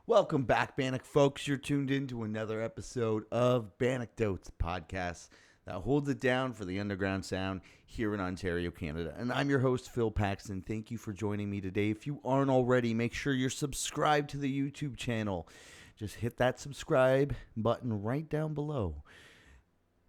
Welcome back, Bannock folks. You're tuned in to another episode of Bannockdotes podcast that holds it down for the underground sound here in Ontario, Canada. And I'm your host, Phil Paxton. Thank you for joining me today. If you aren't already, make sure you're subscribed to the YouTube channel. Just hit that subscribe button right down below.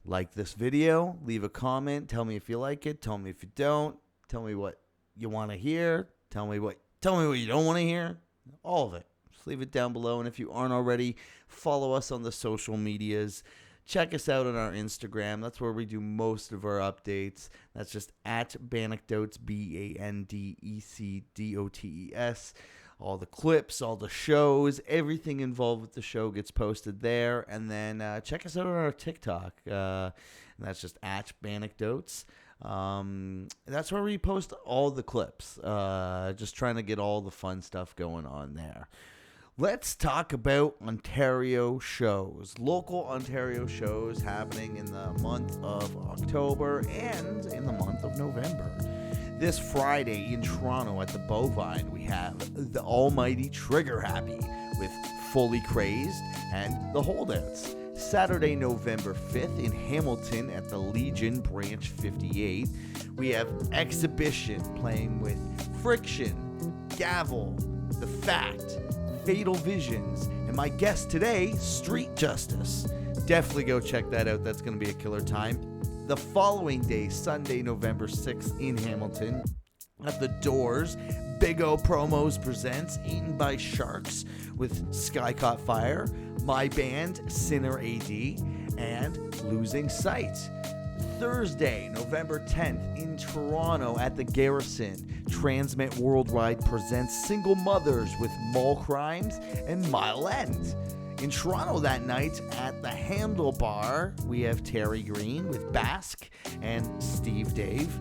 Like this video, leave a comment, tell me if you like it, tell me if you don't, tell me what you want to hear, tell me what you don't want to hear, all of it. Just leave it down below, and if you aren't already, follow us on the social medias. Check us out on our Instagram. That's where we do most of our updates. That's just at Bannockdotes, BANDECDOTES. All the clips, all the shows, everything involved with the show gets posted there. And then check us out on our TikTok. And that's just at Bannockdotes. That's where we post all the clips. Just trying to get all the fun stuff going on there. Let's talk about Ontario shows. Local Ontario shows happening in the month of October and in the month of November. This Friday in Toronto at the Bovine, we have the almighty Trigger Happy with Fully Crazed and the Holdouts. Saturday, November 5th in Hamilton at the Legion Branch 58, we have Exhibition playing with Friction, Gavel, The Fact, Fatal Visions, and my guest today, Street Justice. Definitely go check that out. That's going to be a killer time. The following day, Sunday, November 6th in Hamilton, at the Doors, Big O Promos presents Eaten by Sharks with Sky Caught Fire, my band, Sinner AD, and Losing Sight. Thursday, November 10th in Toronto at the Garrison, Transmit Worldwide presents Single Mothers with Mall Crimes and Mile End. In Toronto that night at the Handlebar, we have Terry Green with Basque and Steve Dave.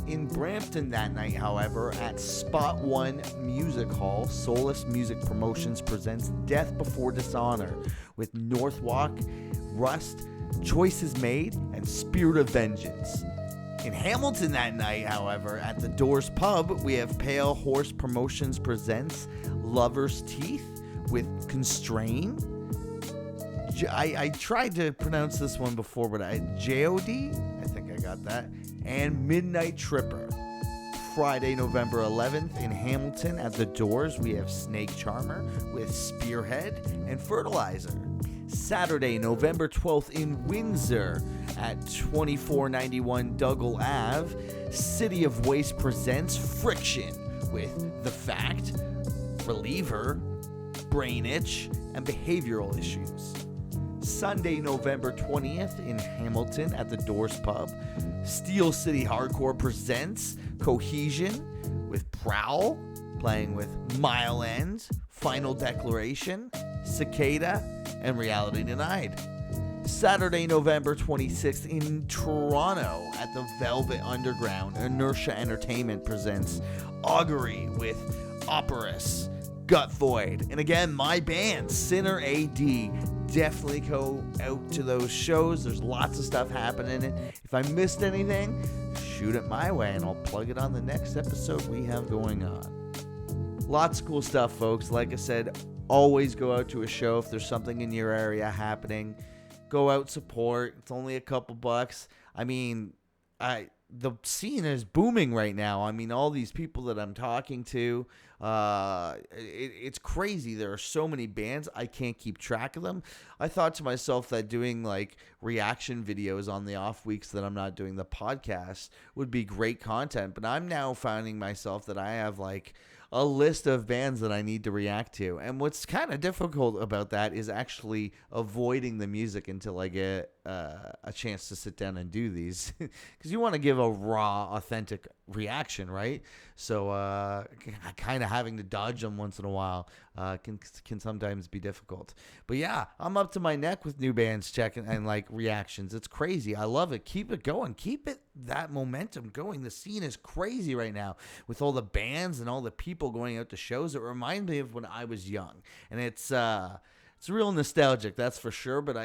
In Brampton that night, however, at Spot 1 Music Hall, Solace Music Promotions presents Death Before Dishonor with Northwalk, Rust, Choices Made, and Spirit of Vengeance. In Hamilton that night, however, at the Doors Pub, we have Pale Horse Promotions presents Lover's Teeth with Constrain. I tried to pronounce this one before, but J-O-D? I think I got that. And Midnight Tripper. Friday, November 11th in Hamilton at the Doors, we have Snake Charmer with Spearhead and Fertilizer. Saturday, November 12th in Windsor at 2491 Dougal Ave, City of Waste presents Friction with The Fact, Reliever, Brain Itch, and Behavioral Issues. Sunday, November 20th in Hamilton at the Doors Pub, Steel City Hardcore presents Cohesion with Prowl, playing with Mile End, Final Declaration, Cicada, and Reality Denied. Saturday, November 26th in Toronto at the Velvet Underground, Inertia Entertainment presents Augury with Operus, Gut Void, and again, my band, Sinner AD. Definitely go out to those shows. There's lots of stuff happening. If I missed anything, shoot it my way, and I'll plug it on the next episode we have going on. Lots of cool stuff, folks. Like I said, always go out to a show if there's something in your area happening. Go out, support. It's only a couple bucks. I mean, the scene is booming right now. I mean, all these people that I'm talking to, it's crazy. There are so many bands, I can't keep track of them. I thought to myself that doing like reaction videos on the off weeks that I'm not doing the podcast would be great content, but I'm now finding myself that I have like a list of bands that I need to react to. And what's kind of difficult about that is actually avoiding the music until I get a chance to sit down and do these. Because you want to give a raw, authentic reaction, right? So kind of having to dodge them once in a while can sometimes be difficult. But yeah, I'm up to my neck with new bands checking and like reactions. It's crazy. I love it. Keep it going. Keep it that momentum going. The scene is crazy right now with all the bands and all the people going out to shows. It reminds me of when I was young, and it's it's real nostalgic, that's for sure. But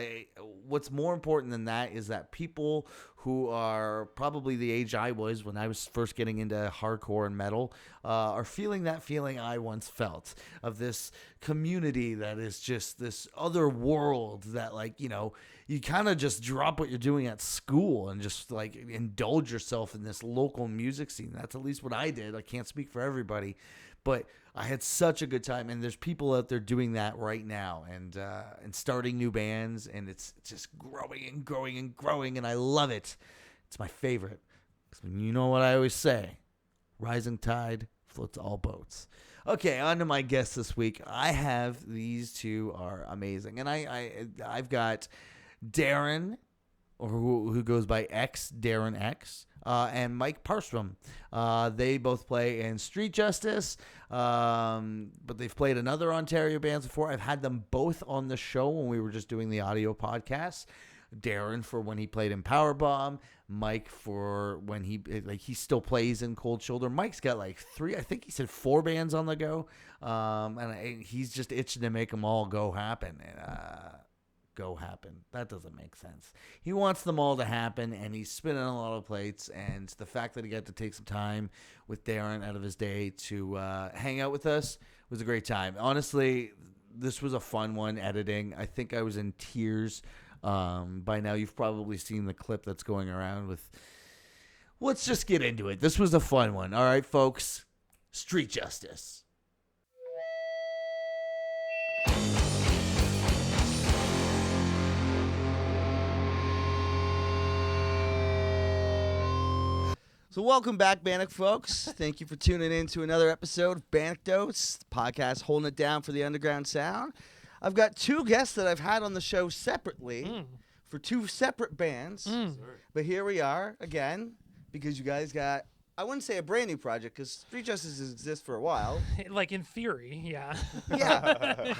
what's more important than that is that people who are probably the age I was when I was first getting into hardcore and metal are feeling that feeling I once felt of this community that is just this other world that, like, you know, you kind of just drop what you're doing at school and just like indulge yourself in this local music scene. That's at least what I did. I can't speak for everybody, but I had such a good time, and there's people out there doing that right now, and starting new bands, and it's just growing and growing and growing, and I love it. It's my favorite. You know what I always say: rising tide floats all boats. Okay, on to my guests this week. I have these two are amazing, and I've got Darren, or who goes by X, Darren X, and Mike Parstrom. They both play in Street Justice, but they've played in other Ontario bands before. I've had them both on the show when we were just doing the audio podcast. Darren for when he played in Powerbomb, Mike for when he still plays in Cold Shoulder. Mike's got like 3, I think he said 4 bands on the go, and he's just itching to make them all go happen. Go happen. That doesn't make sense. He wants them all to happen, and he's spinning a lot of plates, and the fact that he got to take some time with Darren out of his day to hang out with us was a great time. Honestly, this was a fun one editing. I think I was in tears. By now you've probably seen the clip that's going around with... Let's just get into it. This was a fun one. All right, folks. Street Justice. So welcome back, Bannock folks. Thank you for tuning in to another episode of Bannockdotes, the podcast holding it down for the underground sound. I've got 2 guests that I've had on the show separately for 2 separate bands. But here we are again because you guys got, I wouldn't say a brand new project because Street Justice exists for a while. Like in theory, yeah. Yeah.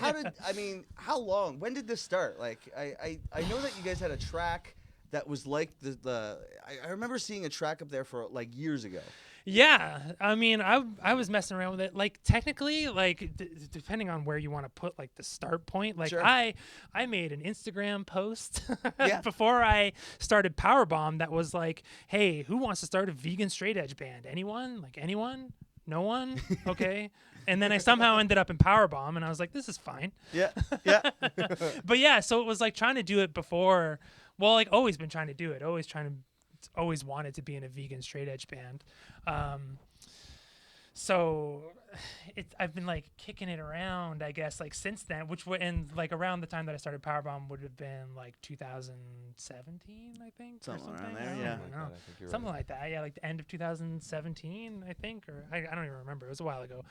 How long? When did this start? Like, I know that you guys had a track that was like I remember seeing a track up there for like years ago. Yeah, I mean, I was messing around with it. Like technically, like depending on where you want to put like the start point. Like sure. I made an Instagram post Yeah. before I started Powerbomb that was like, hey, who wants to start a vegan straight edge band? Anyone? Like anyone? No one? Okay. And then I somehow ended up in Powerbomb, and I was like, this is fine. Yeah. But yeah, so it was like trying to do it before. Well, like always been trying to do it. Always wanted to be in a vegan straight edge band. So I've been like kicking it around, I guess, like since then, and like around the time that I started Powerbomb would have been like 2017, I think. Something around there, I yeah. don't know. Something like that, yeah, like the end of 2017, I think, or I don't even remember. It was a while ago.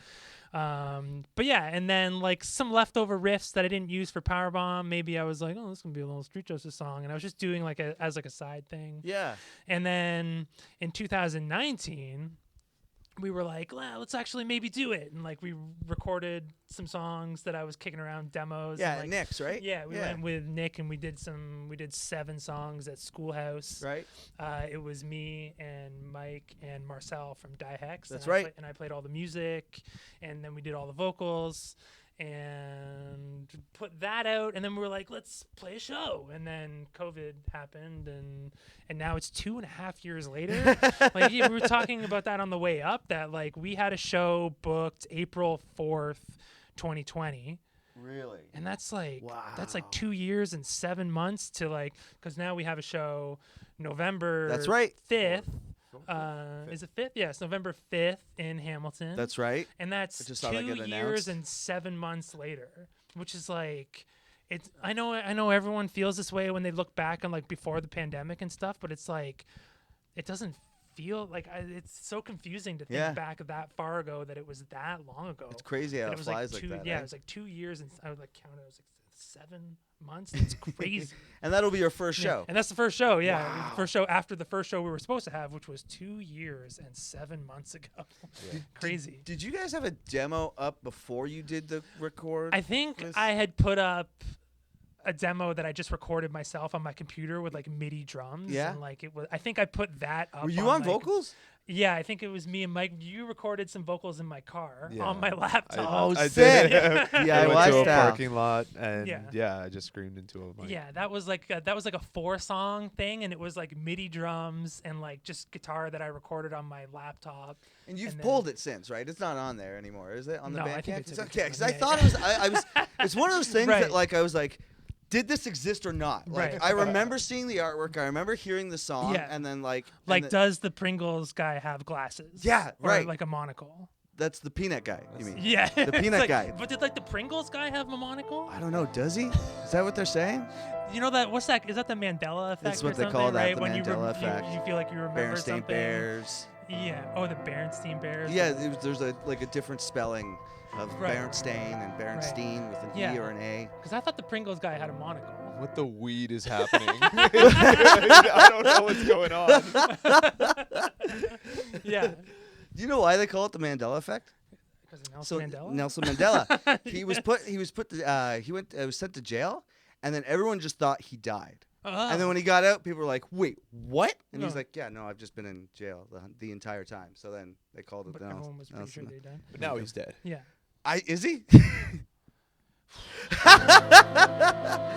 But yeah, and then like some leftover riffs that I didn't use for Powerbomb. Maybe I was like, oh, this is gonna be a little Street Justice song, and I was just doing like as a side thing. Yeah. And then in 2019, we were like, well, let's actually maybe do it. And like we recorded some songs that I was kicking around demos. Yeah, and, like, Nick's, right? Yeah, we went with Nick and we did 7 songs at Schoolhouse. Right. It was me and Mike and Marcel from Die Hex. That's right. And I played all the music, and then we did all the vocals and put that out, and then we were like, let's play a show. And then COVID happened, and now it's 2.5 years later. Like we were talking about that on the way up, that like we had a show booked April 4th 2020. Really? And that's like wow. That's like 2 years and 7 months to like, because now we have a show November That's right. 5th. Is it 5th? Yes, November 5th in Hamilton. That's right. And that's 2 years and 7 months later, which is like, it's. I know everyone feels this way when they look back on like before the pandemic and stuff, but it's like, it doesn't feel like it's so confusing to think back of that far ago that it was that long ago. It's crazy how it flies like that. Yeah, it was like 2 years, and I would like count it. It was like 7 months. It's crazy. And that'll be your first show. And that's the first show. Yeah, wow. First show after the first show we were supposed to have, which was 2 years and 7 months ago. Yeah. Crazy. Did you guys have a demo up before you did the record? I think I had put up a demo that I just recorded myself on my computer with like MIDI drums. Yeah. And like it was, I think I put that up. Were you on like, vocals? Yeah, I think it was me and Mike. You recorded some vocals in my car on my I laptop. sick. did. Yeah, I I went to watched a that. parking lot, and Yeah. I just screamed into a mic. Yeah, that was like a 4-song thing, and it was like MIDI drums and like just guitar that I recorded on my laptop. And you've And pulled it since, right? It's not on there anymore, is it? On the No, I Bandcamp? think it's okay, because on- I yeah, thought yeah. it was. I was. It's one of those things Right. that like I was like, did this exist or not? Like Right. I remember seeing the artwork. I remember hearing the song, Yeah. and then like Does the Pringles guy have glasses? Yeah, Or right. like a monocle. that's the peanut guy. You mean? Yeah. The It's peanut like- guy. But did like the Pringles guy have a monocle? I don't know. Does he? Is that what they're saying? You know that? What's that? Is that the Mandela effect? That's what or they something, call that, right? the when Mandela effect. You feel like you remember Berenstain something. Bears. Yeah. Oh, the Berenstain Bears. Yeah, there's a different spelling of Right. Berenstain and Berenstein with an Yeah. E or an A. Because I thought the Pringles guy had a monocle. What the weed is happening? I don't know what's going on. Yeah. Do you know why they call it the Mandela effect? Because of Nelson Mandela. Nelson Mandela. he was sent to jail, and then everyone just thought he died. Oh. And then when he got out, people were like, "Wait, what?" And he's Oh. like, "Yeah, no, I've just been in jail the entire time." So then they called it But the everyone was pretty sure Nelson. they died. But now he's dead. Yeah. Is he?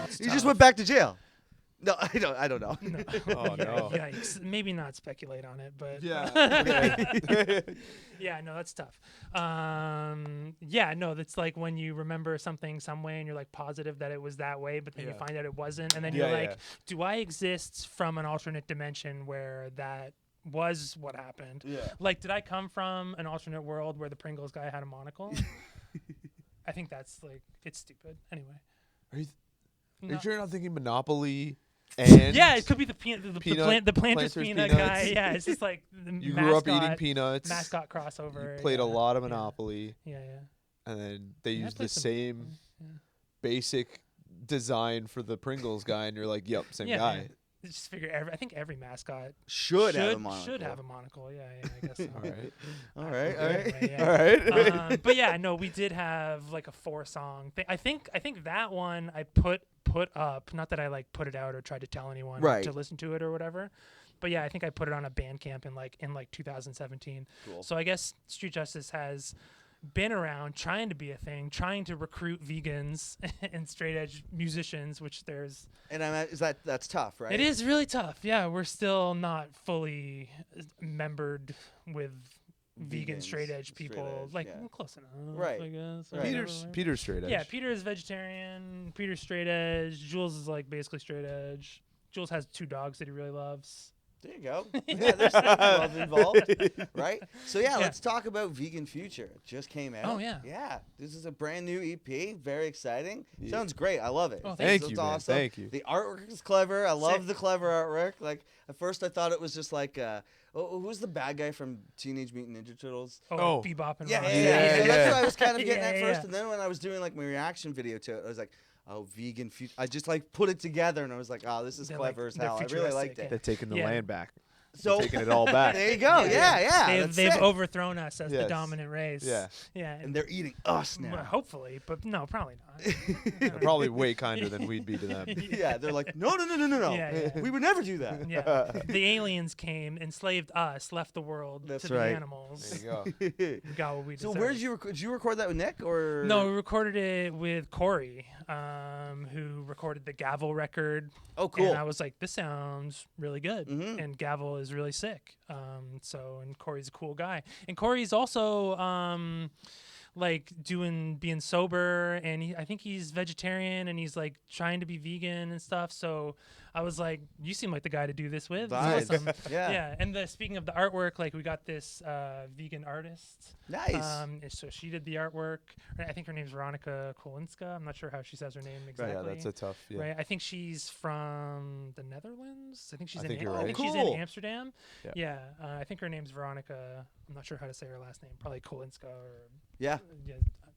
It's He just tough. went back to jail. No, I don't know. No. Oh, no. Yikes. Maybe not speculate on it, but Yeah. yeah, no, that's tough. Yeah, no, that's like when you remember something some way and you're like positive that it was that way, but then you Yeah. find out it wasn't, and then Yeah, you're like, yeah. do I exist from an alternate dimension where that was what happened? Yeah. Like, did I come from an alternate world where the Pringles guy had a monocle? I think that's like, it's stupid. Anyway. Are you No. sure you're not thinking Monopoly? And Yeah, it could be the Planters Planters peanut Peanuts. guy. Yeah, it's just like the you mascot, grew up eating peanuts. mascot crossover. You played yeah. a lot of Yeah. Monopoly, Yeah, yeah. and then they Yeah, I used played the some same Monopoly, yeah. basic design for the Pringles guy, and you're like, "Yep, same Yeah, guy." yeah. Just figure. I think every mascot Should have a monocle. should have a monocle. Yeah, yeah, I guess so. All right. All right, all right. Anyway, yeah. All right. But yeah, no, we did have like a 4-song thing. I think that one I put up. Not that I like put it out or tried to tell anyone Right. to listen to it or whatever. But yeah, I think I put it on a Bandcamp in 2017. Cool. So I guess Street Justice has been around trying to be a thing, trying to recruit vegans and straight edge musicians, which there's And that's tough, right? it is really tough. Yeah, we're still not fully membered with vegan Vegans, straight edge straight people. edge, like yeah. well, close enough, Right. I guess. Right. Peter's straight edge. Yeah, Peter is vegetarian. Peter's straight edge. Jules is like basically straight edge. Jules has 2 dogs that he really loves. There you go. Yeah, there's love involved, right? So yeah, Yeah. let's talk about Vegan Future. It just came out. Oh, yeah. Yeah, this is a brand new EP. Very exciting. Yeah. Sounds great. I love it. Oh, Thank It's you, man. awesome. Thank you. The artwork is clever. I love Sick. the clever artwork. Like at first, I thought it was just like, who's the bad guy from Teenage Mutant Ninja Turtles? Oh, Oh. Bebop and Yeah, Rocksteady. yeah, yeah. Yeah, So yeah. that's what I was kind of getting Yeah, at yeah, first, yeah. and then when I was doing like my reaction video to it, I was like, oh, Vegan Future. I just like put it together, and I was like, oh, this is They're, clever like, as they're hell. I really futuristic, liked yeah. it. They're taking the Yeah. land back. So Taking it all back. there you go. Yeah. They've that's sick. overthrown us as the Yes. dominant race. Yeah. Yeah. And they're eating us well, now. hopefully, but no, probably not. They're probably way kinder than we'd be to them. Yeah, they're like, no. Yeah, yeah. We would never do that. Yeah. The aliens came, enslaved us, left the world That's to right. the animals. There you go. We got what we So deserved. where did you record that with Nick or? No, we recorded it with Corey, who recorded the Gavel record. Oh, cool. And I was like, this sounds really good. Mhm. And Gavel is really sick. And Corey's a cool guy. And Corey's also like being sober, and I think he's vegetarian, and he's like trying to be vegan and stuff. So I was like, you seem like the guy to do this with. It's Vibes. awesome. Yeah. Yeah. And speaking of the artwork, like we got this vegan artist. Nice. And so she did the artwork. I think her name's Veronica Kolinska. I'm not sure how she says her name exactly. Yeah, that's a tough. Yeah. Right. I think she's from the Netherlands. I think she's I think in. you're I right. think Oh, she's cool. in Amsterdam. Yeah. Yeah. I think her name's Veronica. I'm not sure how to say her last name. Probably Kolinska or Yeah. yeah,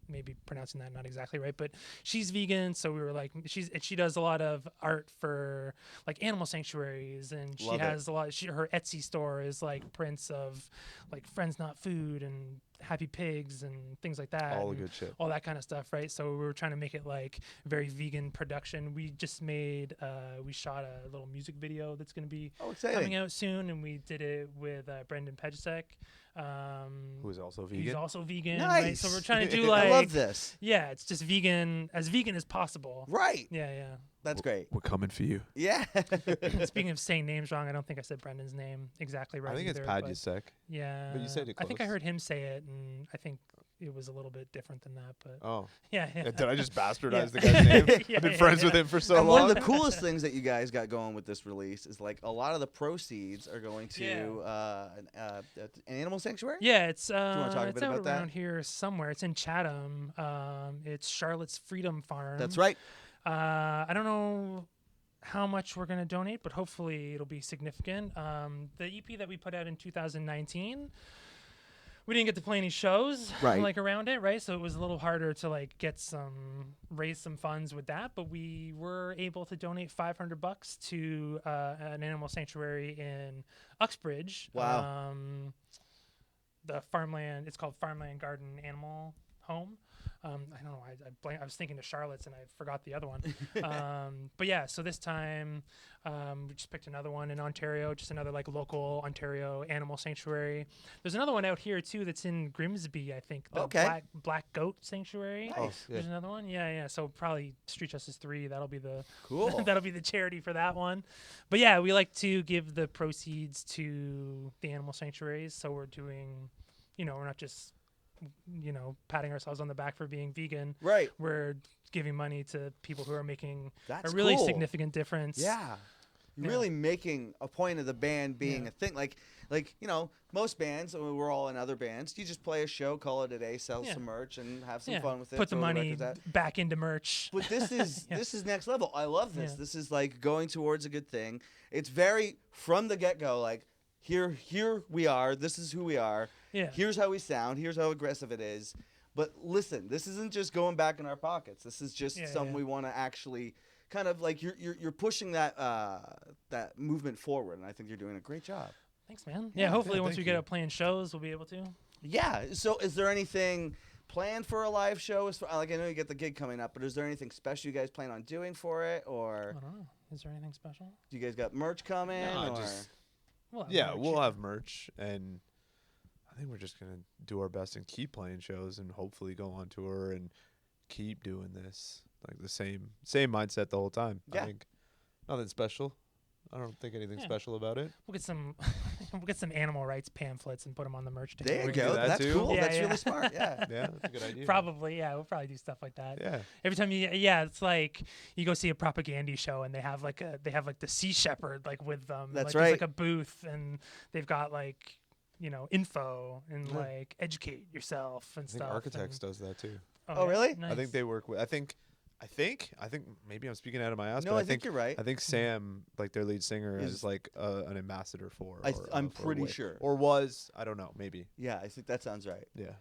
maybe pronouncing that not exactly right, but she's vegan, so we were like, she does a lot of art for like animal sanctuaries, and she Love it. has a lot. Her Etsy store is like prints of like Friends Not Food and happy pigs and things like that. All the and good shit. all that kind of stuff, right? So we were trying to make it like very vegan production. We just made, we shot a little music video that's going to be Oh, exciting. coming out soon, and we did it with Brendan Pejcek. Who's also He's vegan. also vegan, Nice. right? So we're trying to do like, I love this. yeah, it's just vegan as possible. Right. Yeah, That's great. We're coming for you. Yeah. yeah. Speaking of saying names wrong, I don't think I said Brendan's name exactly right. I think either, it's but Padusek. yeah, But you said it I think I close. heard him say it, and I think it was a little bit different than that. But Oh. yeah. Did I just bastardize Yeah. the guy's name? Yeah, I've been yeah, friends yeah. with him for so And long. one of the coolest things that you guys got going with this release is like a lot of the proceeds are going to an animal sanctuary. Yeah, it's wanna talk a it's bit out about that? around here somewhere. It's in Chatham. It's Charlotte's Freedom Farm. That's right. I don't know how much we're gonna donate, but hopefully it'll be significant. The EP that we put out in 2019, we didn't get to play any shows Right. like around it, right? So it was a little harder to like raise some funds with that, but we were able to donate $500 to an animal sanctuary in Uxbridge. Wow. The farmland, it's called Farmland Garden Animal Home. I don't know. I was thinking of Charlotte's and I forgot the other one. But yeah, so this time we just picked another one in Ontario, just another like local Ontario animal sanctuary. There's another one out here too that's in Grimsby, I think. The Okay. Black Goat Sanctuary. Oh, Nice. yeah. There's another one. Yeah. So probably Street Justice 3. That'll be the Cool. that'll be the charity for that one. But yeah, we like to give the proceeds to the animal sanctuaries. So we're doing, we're not just patting ourselves on the back for being vegan. Right. We're giving money to people who are making That's a really cool. significant difference. Yeah. You're Yeah. really making a point of the band being Yeah. a thing. Like most bands, we're all in other bands. You just play a show, call it a day, sell Yeah. some merch, and have some Yeah. fun with it. Put the throw money records out. back into merch. But this is Yeah. this is next level. I love this. Yeah. This is like going towards a good thing. It's very from the get go. Like here we are. This is who we are. Yeah. Here's how we sound. Here's how aggressive it is. But listen, this isn't just going back in our pockets. This is just Yeah, something yeah. we want to actually kind of like you're pushing that that movement forward, and I think you're doing a great job. Thanks, man. Yeah, Yeah, hopefully yeah, once we thank get you. out playing shows, we'll be able to. Yeah. So is there anything planned for a live show? As far, like I know you get the gig coming up, but is there anything special you guys plan on doing for it, I or don't know. Is there anything special? do you guys got merch coming? No, or? just- Well, Yeah, we'll have merch, and I think we're just gonna do our best and keep playing shows, and hopefully go on tour and keep doing this like the same mindset the whole time. Yeah. I think nothing special. I don't think anything Yeah. special about it. We'll get some we'll get some animal rights pamphlets and put them on the merch table. There you We can do go. that That's too. cool. Yeah, That's yeah. really smart. Yeah. Yeah, that's a good idea. Probably, yeah. We'll probably do stuff like that. Yeah. Every time it's like you go see a propaganda show and they have like the sea shepherd like with them. That's like, right. There's like a booth and they've got like info and Yeah. like educate yourself and I think stuff. Architects and- does that too. Oh, really? I think Nice. they work with. I think maybe I'm speaking out of my ass, No, but I think you're right. I think Sam, like their lead singer, Is- is like an ambassador for. I'm for pretty Wa- sure. Or was, I don't know, maybe. Yeah, I think that sounds right. Yeah.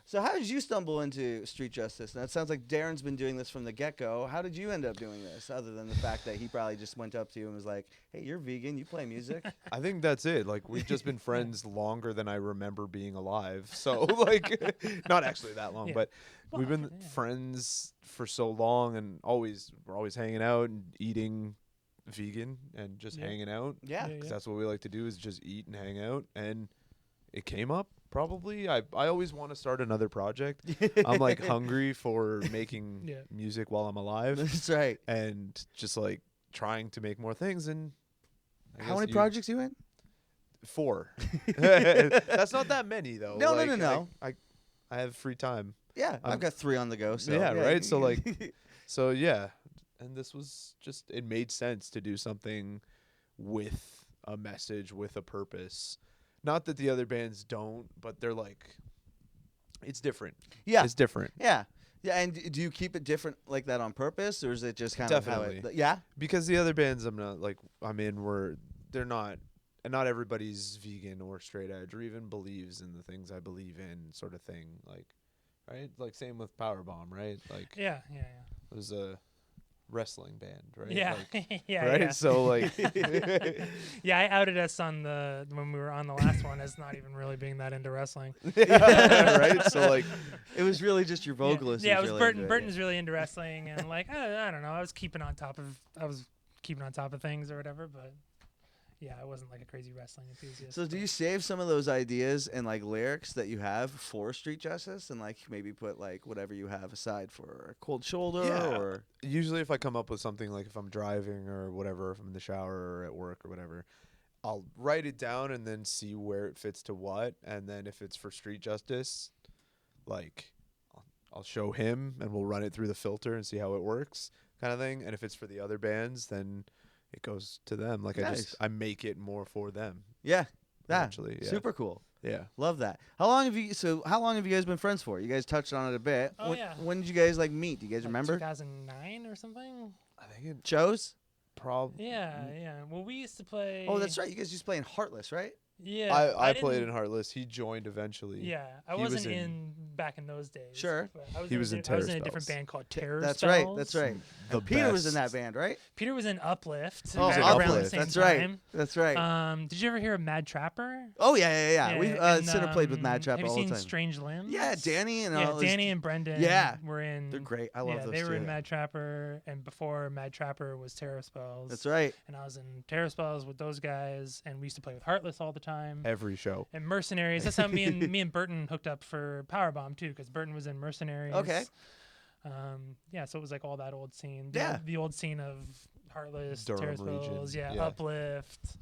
So how did you stumble into street justice? Now it sounds like Darren's been doing this from the get-go. How did you end up doing this, other than the fact that he probably just went up to you and was like, "Hey, you're vegan. You play music." I think that's it. Like we've just been friends longer than I remember being alive. So like, not actually that long, Yeah. but we've Well, been yeah. friends for so long, and we're always hanging out and eating vegan and just Yeah. hanging out. Yeah. Yeah. 'Cause that's what we like to do, is just eat and hang out. And it came up probably. I always want to start another project. I'm like hungry for making Yeah. music while I'm alive, That's right. and just like trying to make more things. And I How guess many projects you in? 4. That's not that many though. No, Like, no. I have free time. Yeah, I've I'm- got 3 on the go. So Yeah, right? So, like- So yeah, and this was just, it made sense to do something with a message, with a purpose. Not that the other bands don't, but they're like, it's different. yeah, It's different. yeah. And do you keep it different like that on purpose, or is it just kind of how it? Definitely. Yeah. Because the other bands I'm in, they're not, and not everybody's vegan or straight edge or even believes in the things I believe in, sort of thing. Like, right? Like same with Powerbomb, right? Like Yeah. there's a wrestling band, right? Yeah, Like, yeah, right. yeah. So like, Yeah, I outed us on when we were on the last one as not even really being that into wrestling. yeah, right. So like, It was really just your vocalist. Yeah, who it was really Burton. into it, Burton's really into wrestling, and like I don't know, I was keeping on top of things or whatever, but yeah, I wasn't like a crazy wrestling enthusiast. So do but- you save some of those ideas and like lyrics that you have for Street Justice and like maybe put like whatever you have aside for a Cold Shoulder Yeah. or usually if I come up with something, like if I'm driving or whatever, if I'm in the shower or at work or whatever, I'll write it down and then see where it fits to what, and then if it's for Street Justice, like I'll show him and we'll run it through the filter and see how it works, kind of thing. And if it's for the other bands, then it goes to them. Like Nice. I make it more for them. yeah, that Actually, yeah. super cool. Yeah. Love that. How long have you guys been friends for? You guys touched on it a bit. Oh, yeah. When did you guys like meet? Do you guys like remember? 2009 or something. I think it Shows? probably. Yeah, yeah. Well, we used to play. Oh, that's right. You guys used to play in Heartless, right? Yeah, I played didn't- in Heartless. He joined eventually. Yeah, I He was wasn't in- in back in those days. Sure. but I was He in was a in di- I was in Terror a different Spells. band called Terror That's Spells. right. That's right. The And Peter was in best. that band, right? Peter was in Uplift. Oh, around the Uplift. same That's time. right. That's right. Did you ever hear of Mad Trapper? Oh yeah. We and, Sinner played with Mad Trapper Have all you the seen time. Strange Limbs? Yeah, Danny and Yeah, all those- Danny and Brendan. Yeah. were in. They're great. I love yeah, those they were two. in Mad Trapper, and before Mad Trapper was Terror Spells. That's right. And I was in Terror Spells with those guys, and we used to play with Heartless all the time. Every show. And Mercenaries. That's how me and Burton hooked up for Powerbomb too, because Burton was in Mercenaries. Okay. Yeah, so it was like all that old scene. Yeah. The old scene of Heartless, Durham Terror region, Spells, yeah, yeah. Uplift,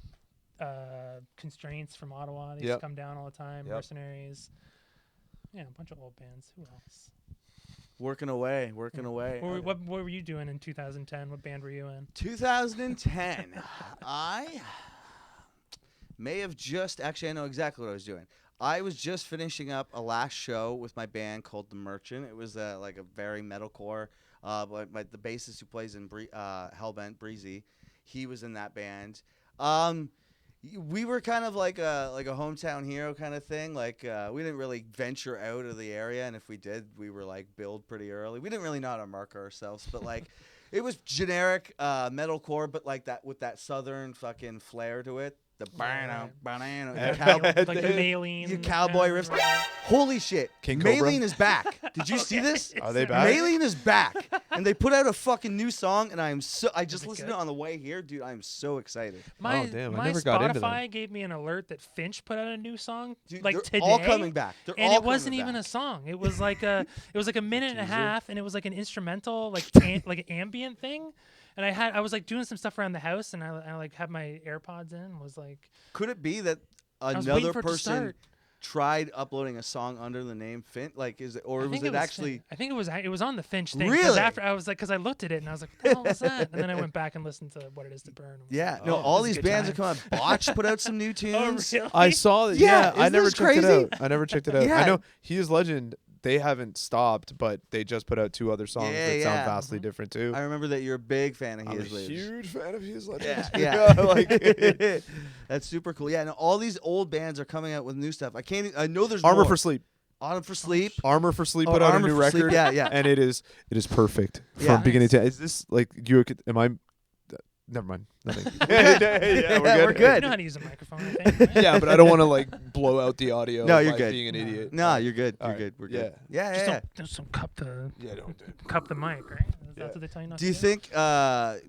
Constraints from Ottawa. They used Yep. to come down all the time. Yep. Mercenaries. Yeah, a bunch of old bands. Who else? Working away. What were you doing in 2010? What band were you in? 2010. I may have just actually I know exactly what I was doing. I was just finishing up a last show with my band called The Merchant. It was like a very metalcore. But the bassist who plays in Hellbent, Breezy, he was in that band. We were kind of like a hometown hero kind of thing. Like we didn't really venture out of the area, and if we did, we were like billed pretty early. We didn't really know how to market ourselves, but like it was generic metalcore, but like that with that southern fucking flair to it. The Right. banana, Like the Maylene. your cowboy riffs. Holy shit! King Cobra? Maylene is back. Did you see this? Are they back? Maylene is back, and they put out a fucking new song, and I just it listened good? to it on the way here, dude. I'm so excited. My, Oh, damn, I my never got into them. Spotify gave me an alert that Finch put out a new song Dude, like they're today. all coming back. They're And all it wasn't coming even back. a song. It was like a minute and a teaser? half, and it was like an instrumental, like like an ambient thing. And I was like doing some stuff around the house, and I like had my AirPods in. And was like, Could it be that was waiting another for it to person start. tried uploading a song under the name Finn? Like, is it, or I was think it was actually? Fin- I think it was on the Finch thing. 'cause Really? After I was like, because I looked at it and I was like, what the hell was that? And then I went back and listened to What It Is to Burn. and was Yeah, like, no. oh, All this is these a good bands that time. come out. Botch put out some new Oh, tunes. really? I saw that. Yeah, I isn't never this checked it crazy? out. I never checked it out. Yeah. I know He Is Legend. They haven't stopped, but they just put out 2 other songs Yeah, that sound yeah. vastly different too. I remember that you're a big fan of I'm He a Is Legend. huge fan of He Is Legend. Yeah, yeah. like That's super cool. Yeah, no, all these old bands are coming out with new stuff. I know there's Armor more. for Sleep. Autumn for Sleep. Armor for Sleep Oh, put out a Armor new for Sleep, record. yeah, yeah. And it is perfect from Yeah. beginning to end. Is this like you? Am I? Never mind. Nothing. Yeah, we're good. You know how to use a microphone, I think. right? Yeah, but I don't want to like blow out the audio. No, you're by good. Being an No. idiot. No, you're good. You're All right. good. We're Yeah. good. Yeah, Just yeah. don't cup the Yeah, don't do it. cup the mic, right? Yeah. That's what they tell you not Do to you think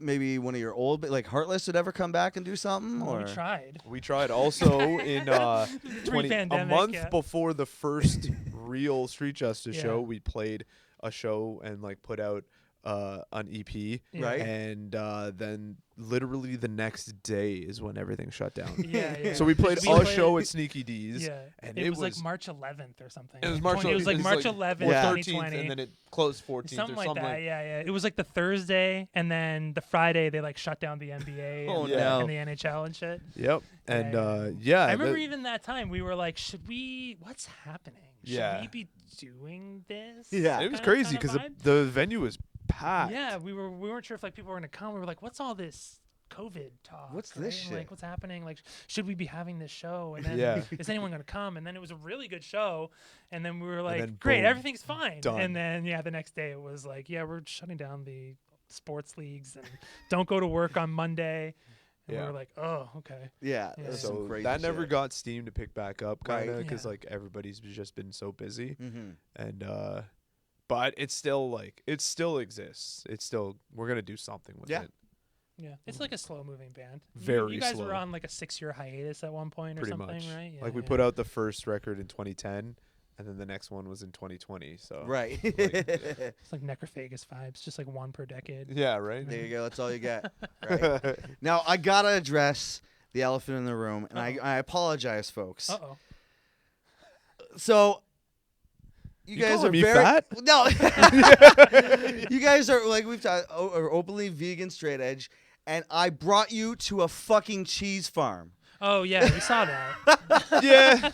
maybe one of your old, like Heartless, would ever come back and do something? Well, Or we tried. We tried also in a Pre-pandemic, month yeah. before the first real Street Justice Yeah. show. We played a show and like put out an EP, Yeah. Right. and then literally the next day is when everything shut down. Yeah, yeah. So we played We a played- show at Sneaky D's. Yeah, and it it was was- like March 11th or something. It was Like March. 20 It was like March 11th, or Yeah. 13th, 2020. and then it closed 14th Something or like something. that. Yeah, yeah. It was like the Thursday, and then the Friday they like shut down the NBA Oh, and, no. and the NHL and shit. Yep. And Yeah, yeah, I remember that- even that time we were like, what's happening? Should Yeah. we be doing this? Yeah. it was Kinda- crazy kinda because vibe? the venue was packed. Yeah, we weren't sure if like people were gonna come. We were like, what's all this COVID talk? What's right? this And, shit? Like, what's happening? Like, should we be having this show? And then Yeah. is anyone gonna come? And then it was a really good show. And then we were then like, great, boom, everything's fine. done. And then the next day it was like, yeah, we're shutting down the sports leagues and don't go to work on Monday. And we Yeah. were like, oh, okay. Yeah, Yeah. that's some So crazy that never shit. got steam to pick back up, kind of, Right. because Yeah. like everybody's just been so busy, Mm-hmm. and but it's still like it still exists. It's still we're gonna do something with Yeah. it. Yeah, it's like a slow moving band. Very you guys slow. were on like a 6-year hiatus at one point or Pretty something, much. right? Yeah, Like we yeah. put out the first record in 2010, and then the next one was in 2020. So Right. It's like necrophagus vibes, just like one per decade. yeah, right. There you go. That's all you get. Right. Now I gotta address the elephant in the room, and Uh-oh. I apologize, folks. Uh-oh. So you You guys calling are me very fat? no. You guys are like we've talked are openly vegan, straight edge, and I brought you to a fucking cheese farm. Oh, yeah, we saw that. Yeah,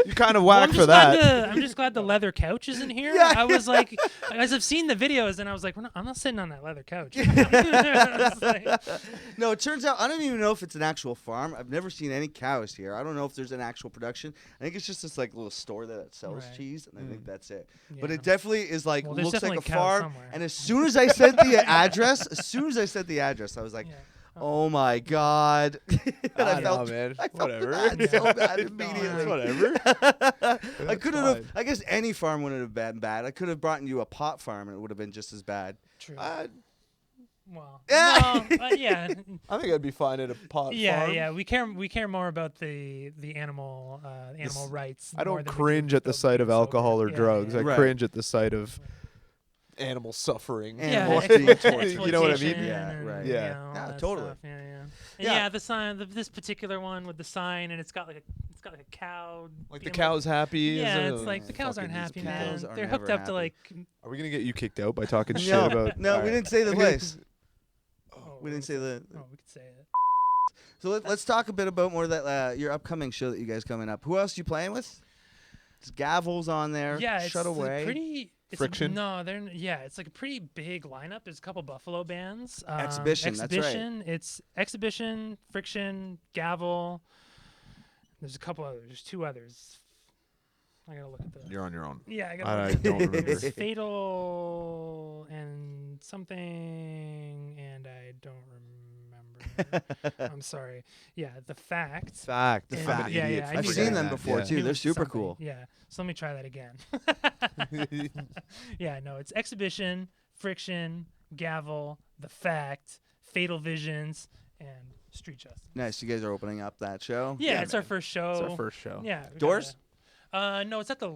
you kind of Well, whack for that. I'm just glad the leather couch isn't here. Yeah. I was like, as I've seen the videos, and I was like, I'm not sitting on that leather couch. It's like- No, it turns out I don't even know if it's an actual farm. I've never seen any cows here. I don't know if there's an actual production. I think it's just this like little store that sells Right. cheese, and I think that's it. But Yeah. it definitely is like Well, there's looks like a definitely cows farm. somewhere. And as soon as I sent the address, I was like, Yeah. oh my god. And I felt man. I felt Whatever. bad so bad It's immediately. whatever. I That's couldn't have. fine. I guess any farm wouldn't have been bad. I could have brought you a pot farm, and it would have been just as bad. True. Well, Yeah. no, yeah, I think I'd be fine at a pot yeah, farm. yeah. We care more about the animal rights. I more don't than we do cringe at the sight of being sober. alcohol or Yeah, drugs. yeah, I Right. cringe at the sight of animal suffering. And yeah, animals ex- being tortured. You know what I mean? exploitation Yeah, and, right. you Yeah. know, all Yeah, that totally. stuff. Yeah, yeah. And Yeah. yeah, the sign, this particular one with the sign, and it's got like a cow. Like the being cow's happy. Yeah, is it's it? like the cows Fucking aren't these happy, cows man. are They're never hooked up to happy. like. Are we gonna get you kicked out by talking shit No, about? no, we Alright. didn't say the place. Oh, We didn't say the. Oh, we could say it. So let's talk a bit about more of that your upcoming show that you guys coming up. Who else you playing with? It's Gavel's on there. Yeah, it's Shut Away. pretty. It's Friction? it's like a pretty big lineup. There's a couple Buffalo bands. Exhibition, that's right. Exhibition. It's Exhibition, Friction, Gavel. There's a couple others. There's 2 others. I gotta look at the. You're on your own. Yeah, I gotta. I look at don't the- remember. It's Fatal and something, and I don't remember. I'm sorry. Yeah, the fact. Fact. The I'm fact. an Yeah, idiot yeah, for I I've knew seen forgetting them that. before Yeah. too. Knew They're it super something. cool. Yeah. So let me try that again. Yeah, no, it's Exhibition, Friction, Gavel, The Fact, Fatal Visions, and Street Justice. Nice. You guys are opening up that show. Yeah, it's our man. first show. It's our first show. Yeah. we Doors? gotta- No, it's at a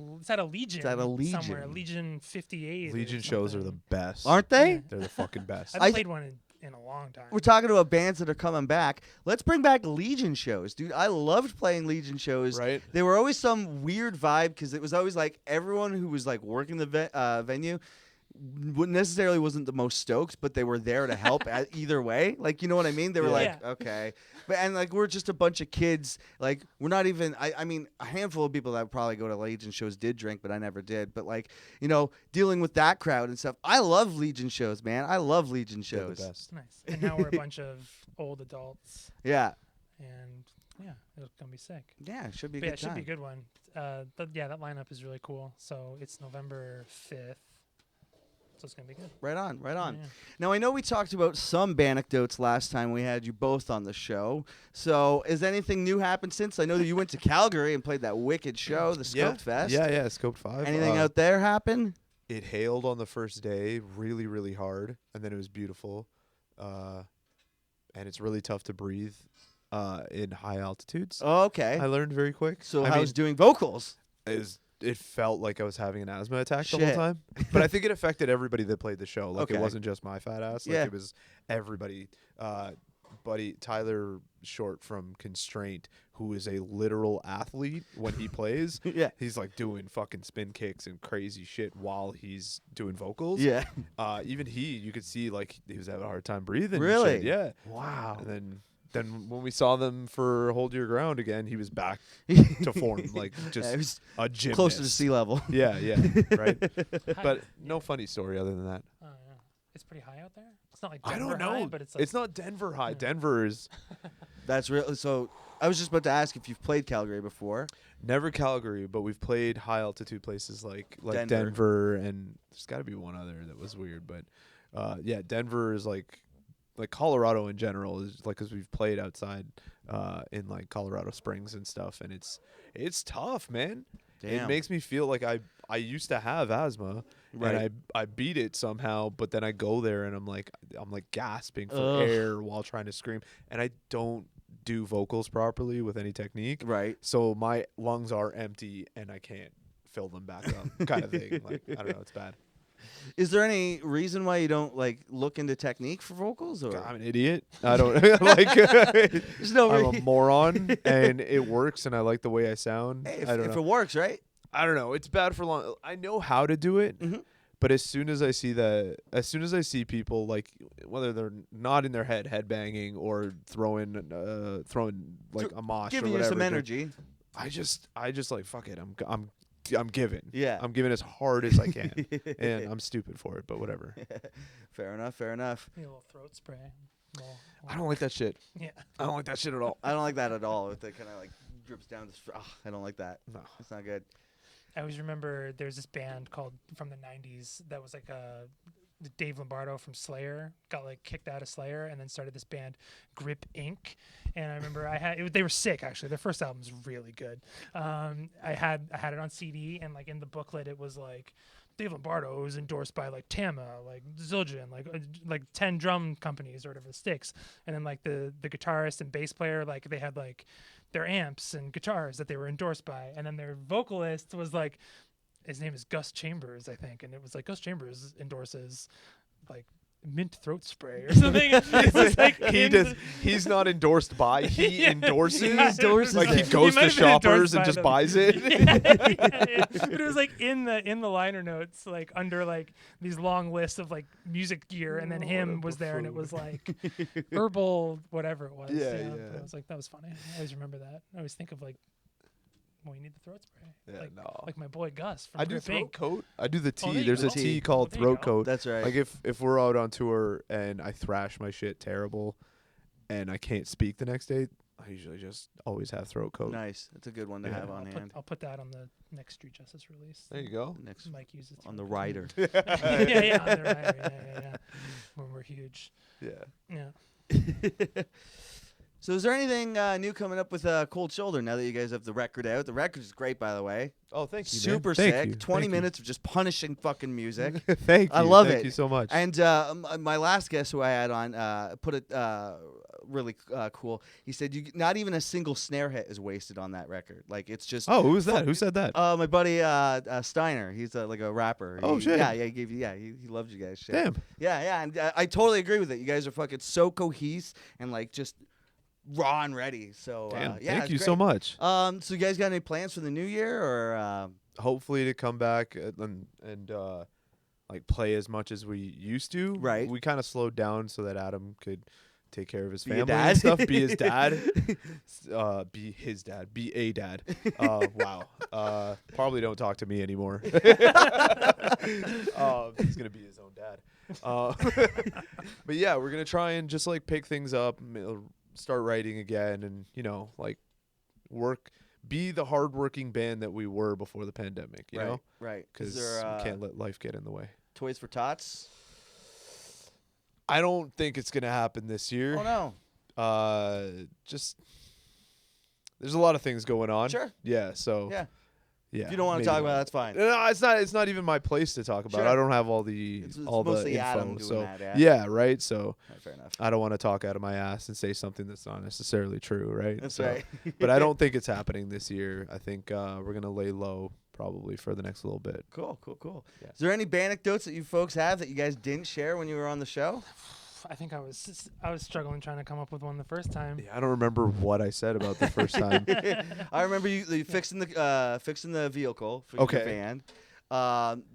Legion. at a somewhere. Legion. Legion 58. or Legion shows are the something. best. Aren't they? Yeah. They're the fucking best. I haven't I- played one in a long time. We're talking about bands that are coming back. Let's bring back Legion shows, dude. I loved playing Legion shows. Right? They were always some weird vibe because it was always like everyone who was like working the venue necessarily wasn't the most stoked, but they were there to help either way. Like, you know what I mean? They were Yeah. like, Yeah. okay. But and like we're just a bunch of kids. Like we're not even. I mean, a handful of people that would probably go to Legion shows did drink, but I never did. But like dealing with that crowd and stuff. I love Legion shows, man. I love Legion They're shows. the best. Nice. And now we're a bunch of old adults, Yeah, and yeah, it's gonna be sick. yeah. It should be a But yeah, good it should be a time. good one. That lineup is really cool. So it's November 5th. So it's gonna be good. Right on, right on. Yeah. Now I know we talked about some anecdotes last time we had you both on the show. So has anything new happened since? I know that you went to Calgary and played that wicked show, the Scoped Fest. Yeah, Scoped 5. Anything out there happen? It hailed on the first day really, really hard, and then it was beautiful. And it's really tough to breathe in high altitudes. Oh, okay. I learned very quick. So I how's mean, doing vocals? it felt like I was having an asthma attack the Shit. whole time. But I think it affected everybody that played the show. Like Okay. it wasn't just my fat ass. Like Yeah. it was everybody. Buddy Tyler Short from Constraint, who is a literal athlete when he plays. Yeah. He's like doing fucking spin kicks and crazy shit while he's doing vocals. Yeah. Even you could see like he was having a hard time breathing. and Really? shit. Yeah. Wow. And then when we saw them for Hold Your Ground again, he was back to form, like just it was a gymnast. closer to sea level. Yeah, right. Hi- But no funny story other than that. Oh, yeah. It's pretty high out there. It's not like I Denver don't know, high, but it's like it's not Denver high. Yeah. Denver is That's real. So I was just about to ask if you've played Calgary before. never Calgary, but we've played high altitude places like Denver. Denver, and there's got to be one other that was weird, but yeah, Denver is like Colorado in general is like, because we've played outside in like Colorado Springs and stuff, and it's tough, man. It Damn. makes me feel like I used to have asthma, Right. and I beat it somehow, but then I go there and I'm like gasping for Ugh. air while trying to scream, and I don't do vocals properly with any technique, Right. so my lungs are empty and I can't fill them back up, kind of thing. Like, I don't know, it's bad. Is there any reason why you don't like look into technique for vocals, or I'm an idiot. I don't like. there's no I'm a reason? moron, and it works, and I like the way I sound. Hey, I don't if know. it works, right? I don't know. It's bad for long. I know how to do it, Mhm. but as soon as I see people, like, whether they're not in their head banging or throwing like a mosh or Giving whatever, you some energy. I just like, fuck it. I'm giving. Yeah. I'm giving as hard as I can, and I'm stupid for it, but whatever. Fair enough. Fair enough. Need a little throat spray. I don't like that shit. Yeah. I don't like that shit at all. I don't like that at all. It kind of like drips down. I don't like that. No. It's not good. I always remember there's this band called from the 90s that was like Dave Lombardo from Slayer got like kicked out of Slayer and then started this band Grip Inc. And I remember they were sick, actually. Their first album's really good. I had it on CD, and like in the booklet it was like Dave Lombardo was endorsed by like Tama, like Zildjian, like 10 drum companies or whatever, Sticks. And then like the guitarist and bass player, like they had like their amps and guitars that they were endorsed by. And then their vocalist was like, his name is Gus Chambers, I think. And it was like Gus Chambers endorses like mint throat spray or something. It was like He's not endorsed by. He Yeah. endorses. He endorses like, he it. goes He might to have been endorsed shoppers and by just them. buys it. Yeah. But it was like in the liner notes, like under like these long lists of like music gear, and then Oh, him what a was there, and it buffoon. was like herbal whatever it was. Yeah. But I was like, that was funny. I always remember that. I always think of like, well, you need the throat spray. Yeah, like, no. like my boy Gus from I do Grip throat Inc. coat. I do the tea. there you There's go. a tea Tea. called There you throat go. coat. That's right. Like if we're out on tour and I thrash my shit terrible, and I can't speak the next day, I usually just always have throat coat. Nice. That's a good one to Yeah. have on hand. I'll put that on the next Street Justice release. There you go. Next Mike uses on the throat coat. rider. yeah, on the rider. Yeah. When we're huge. Yeah. Yeah. So is there anything new coming up with Cold Shoulder now that you guys have the record out? The record is great, by the way. Oh, thank you. Super man. Thank sick. you. 20 Thank you. minutes of just punishing fucking music. Thank you. I love Thank it. you so much. And my last guest who I had on put it really cool. He said not even a single snare hit is wasted on that record. Like, it's just Oh, who's that? Who said that? my buddy Steiner. He's like a rapper. Oh, shit. Yeah, he loves you guys. Shit. Damn. Yeah, and I totally agree with it. You guys are fucking so cohesive and like just raw and ready. So Damn. yeah, Thank it's you great. so much. So you guys got any plans for the new year or? Hopefully to come back and like play as much as we used to. Right. We kind of slowed down so that Adam could take care of his Be a family dad? and stuff. Be his dad. Be his dad. Be a dad. Wow. Probably don't talk to me anymore. He's gonna be his own dad. But yeah, we're gonna try and just like pick things up, start writing again, and like be the hardworking band that we were before the pandemic. You know, Right. because Is there we can't let life get in the way. Toys for Tots? I don't think it's gonna happen this year. Oh no. Just there's a lot of things going on. Sure. Yeah. So. Yeah. Yeah. If you don't want to maybe talk about it, not. that's fine. No, it's not even my place to talk about. Sure. I don't have all the It's all the mostly info. Adam doing So that, yeah, right. So Right, fair enough. I don't want to talk out of my ass and say something that's not necessarily true, right? That's So- right. But I don't think it's happening this year. I think we're gonna lay low probably for the next little bit. Cool. Yeah. Is there any anecdotes that you folks have that you guys didn't share when you were on the show? I think I was struggling trying to come up with one the first time. Yeah, I don't remember what I said about the first time. I remember you fixing the vehicle for Okay. your van.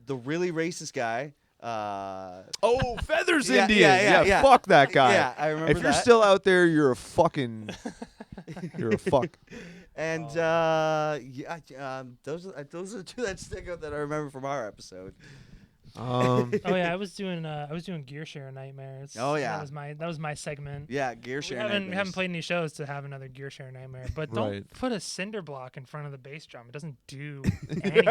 The really racist guy. Oh, Feathers Yeah, Indian. yeah. Fuck that guy. Yeah, I remember If you're that. still out there, you're a fucking. You're a fuck. And those are the two that stick out that I remember from our episode. Oh yeah, I was doing Gear Share Nightmares. Oh, yeah. that was my segment. Yeah, Gear Share. We haven't played any shows to have another Gear Share Nightmare, but don't Right. put a cinder block in front of the bass drum. It doesn't do anything.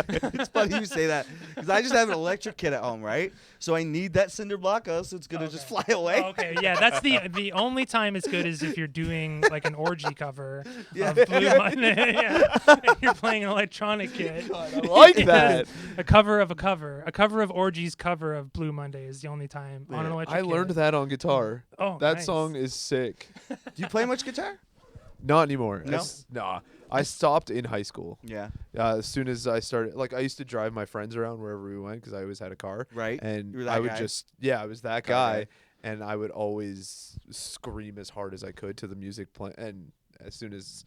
It's funny you say that because I just have an electric kit at home, right? So I need that cinder block, so it's gonna just fly away. Oh, okay, yeah, that's the only time it's good is if you're doing like an orgy cover Yeah. of Blue Monday. Yeah. And you're playing an electronic kit. God, I like that. A cover of Orgy's cover of Blue Monday is the only time on an electric I kit. learned that on guitar. Oh, That nice. song is sick. Do you play much guitar? Not anymore. No? Nah. I stopped in high school. Yeah. As soon as I started, like, I used to drive my friends around wherever we went because I always had a car. Right. And You were that I would guy? I was that Car guy. guy. And I would always scream as hard as I could to the music play. And as soon as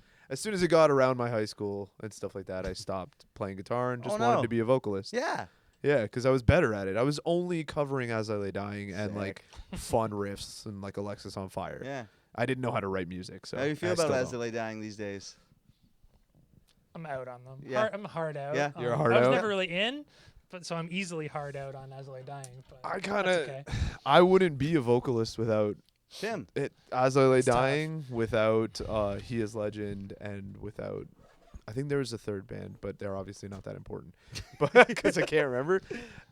it got around my high school and stuff like that, I stopped playing guitar and just Oh, wanted no. to be a vocalist. Yeah. Yeah, because I was better at it. I was only covering As I Lay Dying and Sick. like fun riffs and like Alexis on Fire. Yeah. I didn't know how to write music. So How do you feel I about still As They don't. Lay Dying these days? I'm out on them. Yeah. I'm hard out. Yeah. You're hard I was out? never really in, but so I'm easily hard out on As I Lay Dying. But I that's kind of, okay. I wouldn't be a vocalist without Tim. it. As I Lay It's tough. Dying, without He Is Legend, and without, I think there was a third band, but they're obviously not that important. But because I can't remember,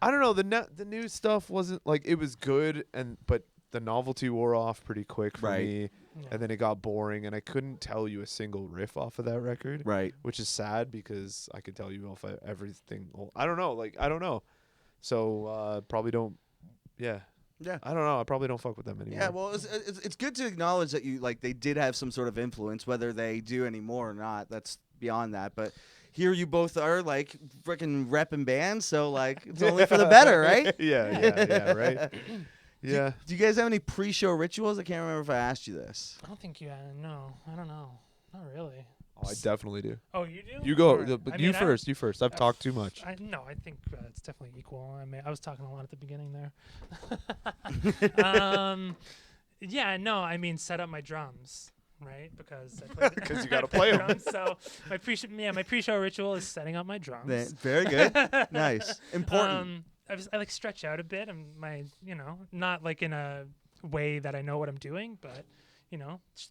I don't know. The new stuff wasn't like it was good, but the novelty wore off pretty quick for Right. me, Yeah. and then it got boring, and I couldn't tell you a single riff off of that record. Right. Which is sad because I could tell you off everything. Well, I don't know. Like, I don't know. So probably don't. Yeah. Yeah. I don't know. I probably don't fuck with them anymore. Yeah, well, it's good to acknowledge that they did have some sort of influence, whether they do anymore or not. That's beyond that. But here you both are like freaking repping bands, so like it's only for the better, right? yeah, right. Yeah. Do you guys have any pre-show rituals? I can't remember if I asked you this. I don't think you. No, I don't know. Not really. Oh, I definitely do. Oh, you do? You go. Alright. But I you mean, I- first. You first. I've talked too much. No, I think it's definitely equal. I was talking a lot at the beginning there. Yeah, no, I mean, set up my drums, right? Because I play 'Cause you gotta I play play 'em. drums, so my pre-show ritual is setting up my drums. Very good. Nice. Important. I like stretch out a bit, and not like in a way that I know what I'm doing, but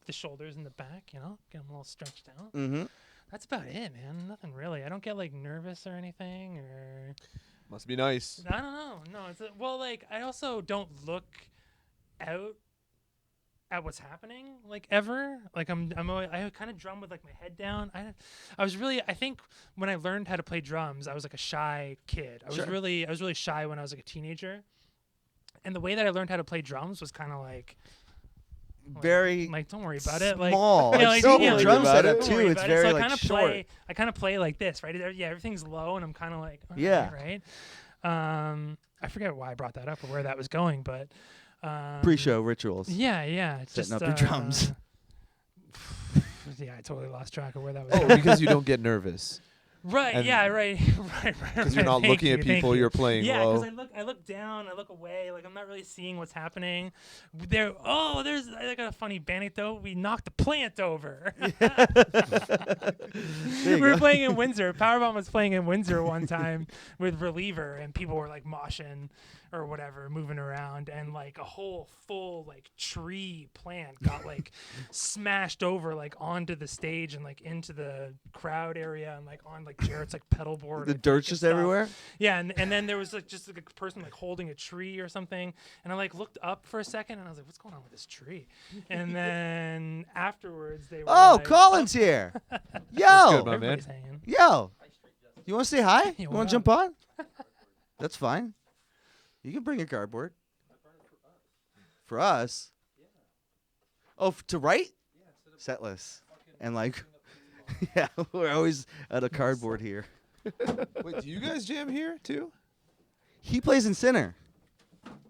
the shoulders and the back, get them a little stretched out. Mm-hmm. That's about it, man. Nothing really. I don't get like nervous or anything, or Must be nice. I don't know. No, like I also don't look out at what's happening like ever. Like I kind of drum with like my head down. I think when I learned how to play drums, I was like a shy kid. I was really shy when I was like a teenager. And the way that I learned how to play drums was kind of like Very like don't worry about it. Like small. yeah, Like, like, so yeah, the like, drum don't setup worry too. about It's it. very So like short. I kind of play like this, right? Yeah, everything's low, and I'm kind of like Yeah. right. I forget why I brought that up or where that was going, but Pre-show rituals. Yeah, it's Setting just, up your drums. Yeah, I totally lost track of where that was. Oh, going. because you don't get nervous. Right. and- Yeah. Right. Right. Because you're not Thank looking at you, thank people. you. You're playing Yeah, low. because I look down, I look away, like I'm not really seeing what's happening. There's I got a funny anecdote. We knocked the plant over. There you We were go. playing in Windsor. Powerbomb was playing in Windsor one time with Reliever, and people were like moshing or whatever, moving around, and like a whole full like tree plant got like smashed over like onto the stage and like into the crowd area and like on like Jarrett's like pedal board. The like, dirt's and just stuff. everywhere. Yeah, and then there was like just like a person like holding a tree or something, and I like looked up for a second and I was like, what's going on with this tree? And then afterwards they were Oh, like, Colin's here. good, Yo, my man. everybody's hanging. yo. You want to say hi? You what want to up? jump on? That's fine. You can bring your cardboard. For us? Oh, to write? Set list. And like, yeah, we're always out of cardboard here. Wait, do you guys jam here too? He plays in center.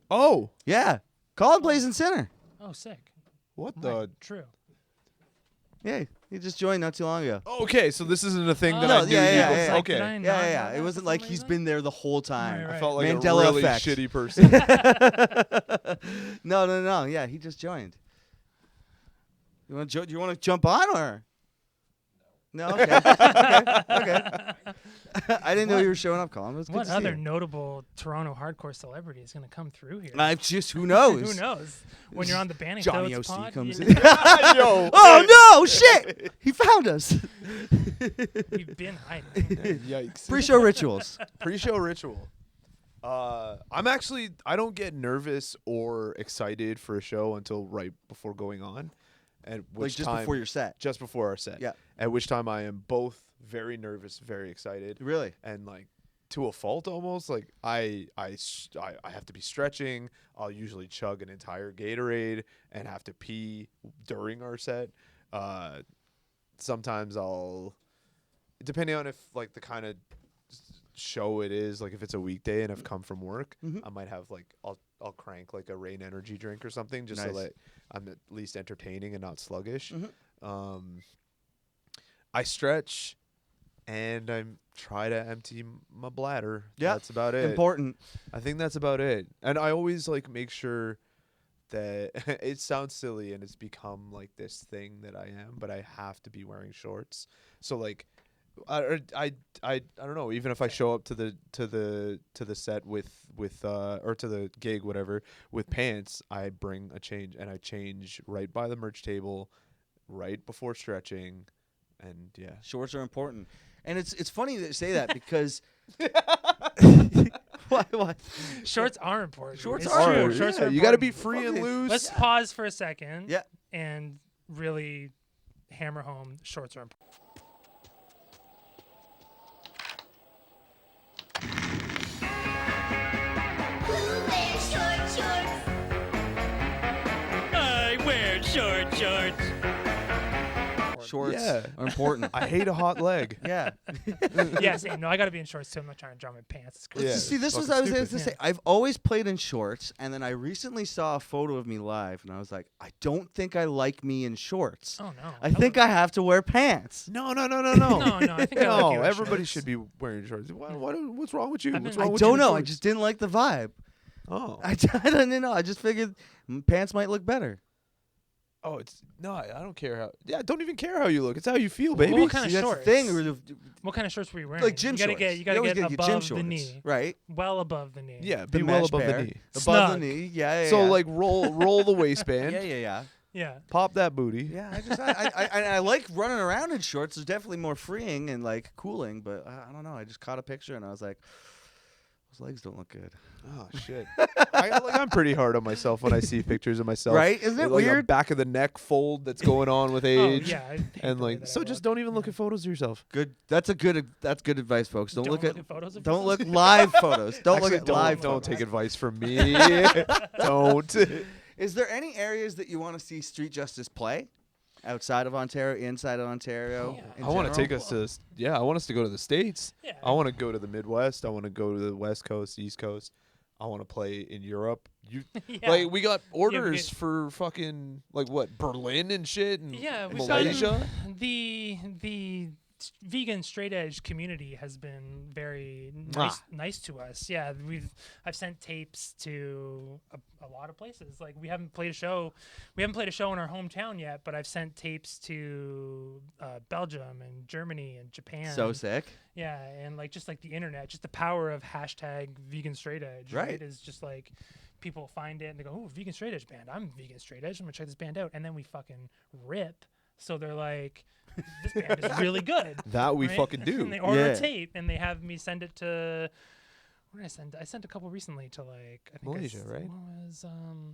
Oh, Yeah. Colin plays in center. Oh, sick. what Right, true. Yeah, he just joined not too long ago. Okay, so this isn't a thing that Oh, I No, knew. yeah, you yeah, before. yeah. Like, Okay, did I I not Yeah, know yeah. that It for wasn't some like he's reason? been there the whole time. Right, felt like Mandela a really effect. shitty person. No. Yeah, he just joined. You want to jump on or? No, okay. Okay. I didn't know you were showing up, Colin. It was good What to see other you. notable Toronto hardcore celebrity is going to come through here? Who knows? Who knows? When you're on the Banning Johnny Toads OC pod, comes you- in. Yo. Oh no! Shit! He found us. You've been hiding. Yikes. Pre-show rituals. Pre-show ritual. I don't get nervous or excited for a show until right before going on, and Like just before your set. just before our set. Yeah. At which time I am both very nervous, very excited, Really? and like to a fault almost. Like I have to be stretching. I'll usually chug an entire Gatorade and have to pee during our set. Sometimes I'll, depending on if like the kind of show it is, like if it's a weekday and I've come from work, Mhm. I might have like I'll crank like a Rain energy drink or something just so Nice. that I'm at least entertaining and not sluggish. Mhm. I stretch and I try to empty my bladder. Yeah, That's about it. Important. I think that's about it. And I always like make sure that it sounds silly and it's become like this thing that I am, but I have to be wearing shorts. So like I don't know, even if I show up to the set with or to the gig whatever with pants, I bring a change and I change right by the merch table right before stretching, and yeah. Shorts are important, and it's funny that you say that because. What? Shorts are important. Shorts It's are true. important. Shorts Yeah, are you got to be important. free and Okay. loose. Let's pause for a second. Yeah. And really hammer home shorts are important. I wear short shorts. Shorts Yeah. are important. I hate a hot leg. Yeah. Yeah, same. No, I got to be in shorts too. I'm not trying to draw my pants. It's crazy. Yeah, See, this was fucking I was going to stupid. say. I've always played in shorts, and then I recently saw a photo of me live, and I was like, I don't think I like me in shorts. Oh no. I think I have to wear pants. No. No, I think I like you No, in everybody shorts. should be wearing shorts. What's wrong with you? I've What's been- wrong I with don't you in know. I shorts? just didn't like the vibe. Oh. I don't know. I just figured pants might look better. Oh, it's no. I don't care how. Yeah, don't even care how you look. It's how you feel, baby. Well, what kind of See, that's shorts? the thing. What kind of shorts were you wearing? Like gym you gotta shorts. Get, you gotta always get gotta above gym the shorts, knee. right? Well above the knee. Yeah, The be well mesh above pair, the knee. above Snug. the knee. Yeah. So like roll the waistband. Yeah. Yeah. Pop that booty. Yeah, I like running around in shorts. It's definitely more freeing and like cooling, but I don't know. I just caught a picture and I was like, those legs don't look good. Oh shit. I'm pretty hard on myself when I see pictures of myself. Right? Isn't it with, like, a weird? back of the neck fold that's going on with Oh, age. yeah. I hate And the way like, that so I just look. don't even look at photos of yourself. Good. That's good advice, folks. Don't look at photos of don't yourself. look live photos. Don't Actually, look at live Don't photos. take advice from me. Don't. Is there any areas that you want to see Street Justice play? Outside of Ontario, inside of Ontario? Yeah. in I want to general? take us to. Yeah, I want us to go to the States. Yeah. I want to go to the Midwest. I want to go to the West Coast, East Coast. I want to play in Europe. Yeah. Like we got orders get- for fucking like what, Berlin and shit and Yeah, we've Malaysia. the vegan straight edge community has been very nice to us. Yeah, I've sent tapes to a lot of places. Like we haven't played a show in our hometown yet, but I've sent tapes to Belgium and Germany and Japan. So sick. Yeah, and like just like the internet, just the power of hashtag vegan straight edge. Right. Is just like people find it and they go, "Oh, vegan straight edge band. I'm vegan straight edge. I'm gonna check this band out." And then we fucking rip. So they're like, "This band is really good." That we right? fucking do. And they order Yeah. a tape and they have me send it to. Where did I send? I sent a couple recently to like I think Malaysia, right? What was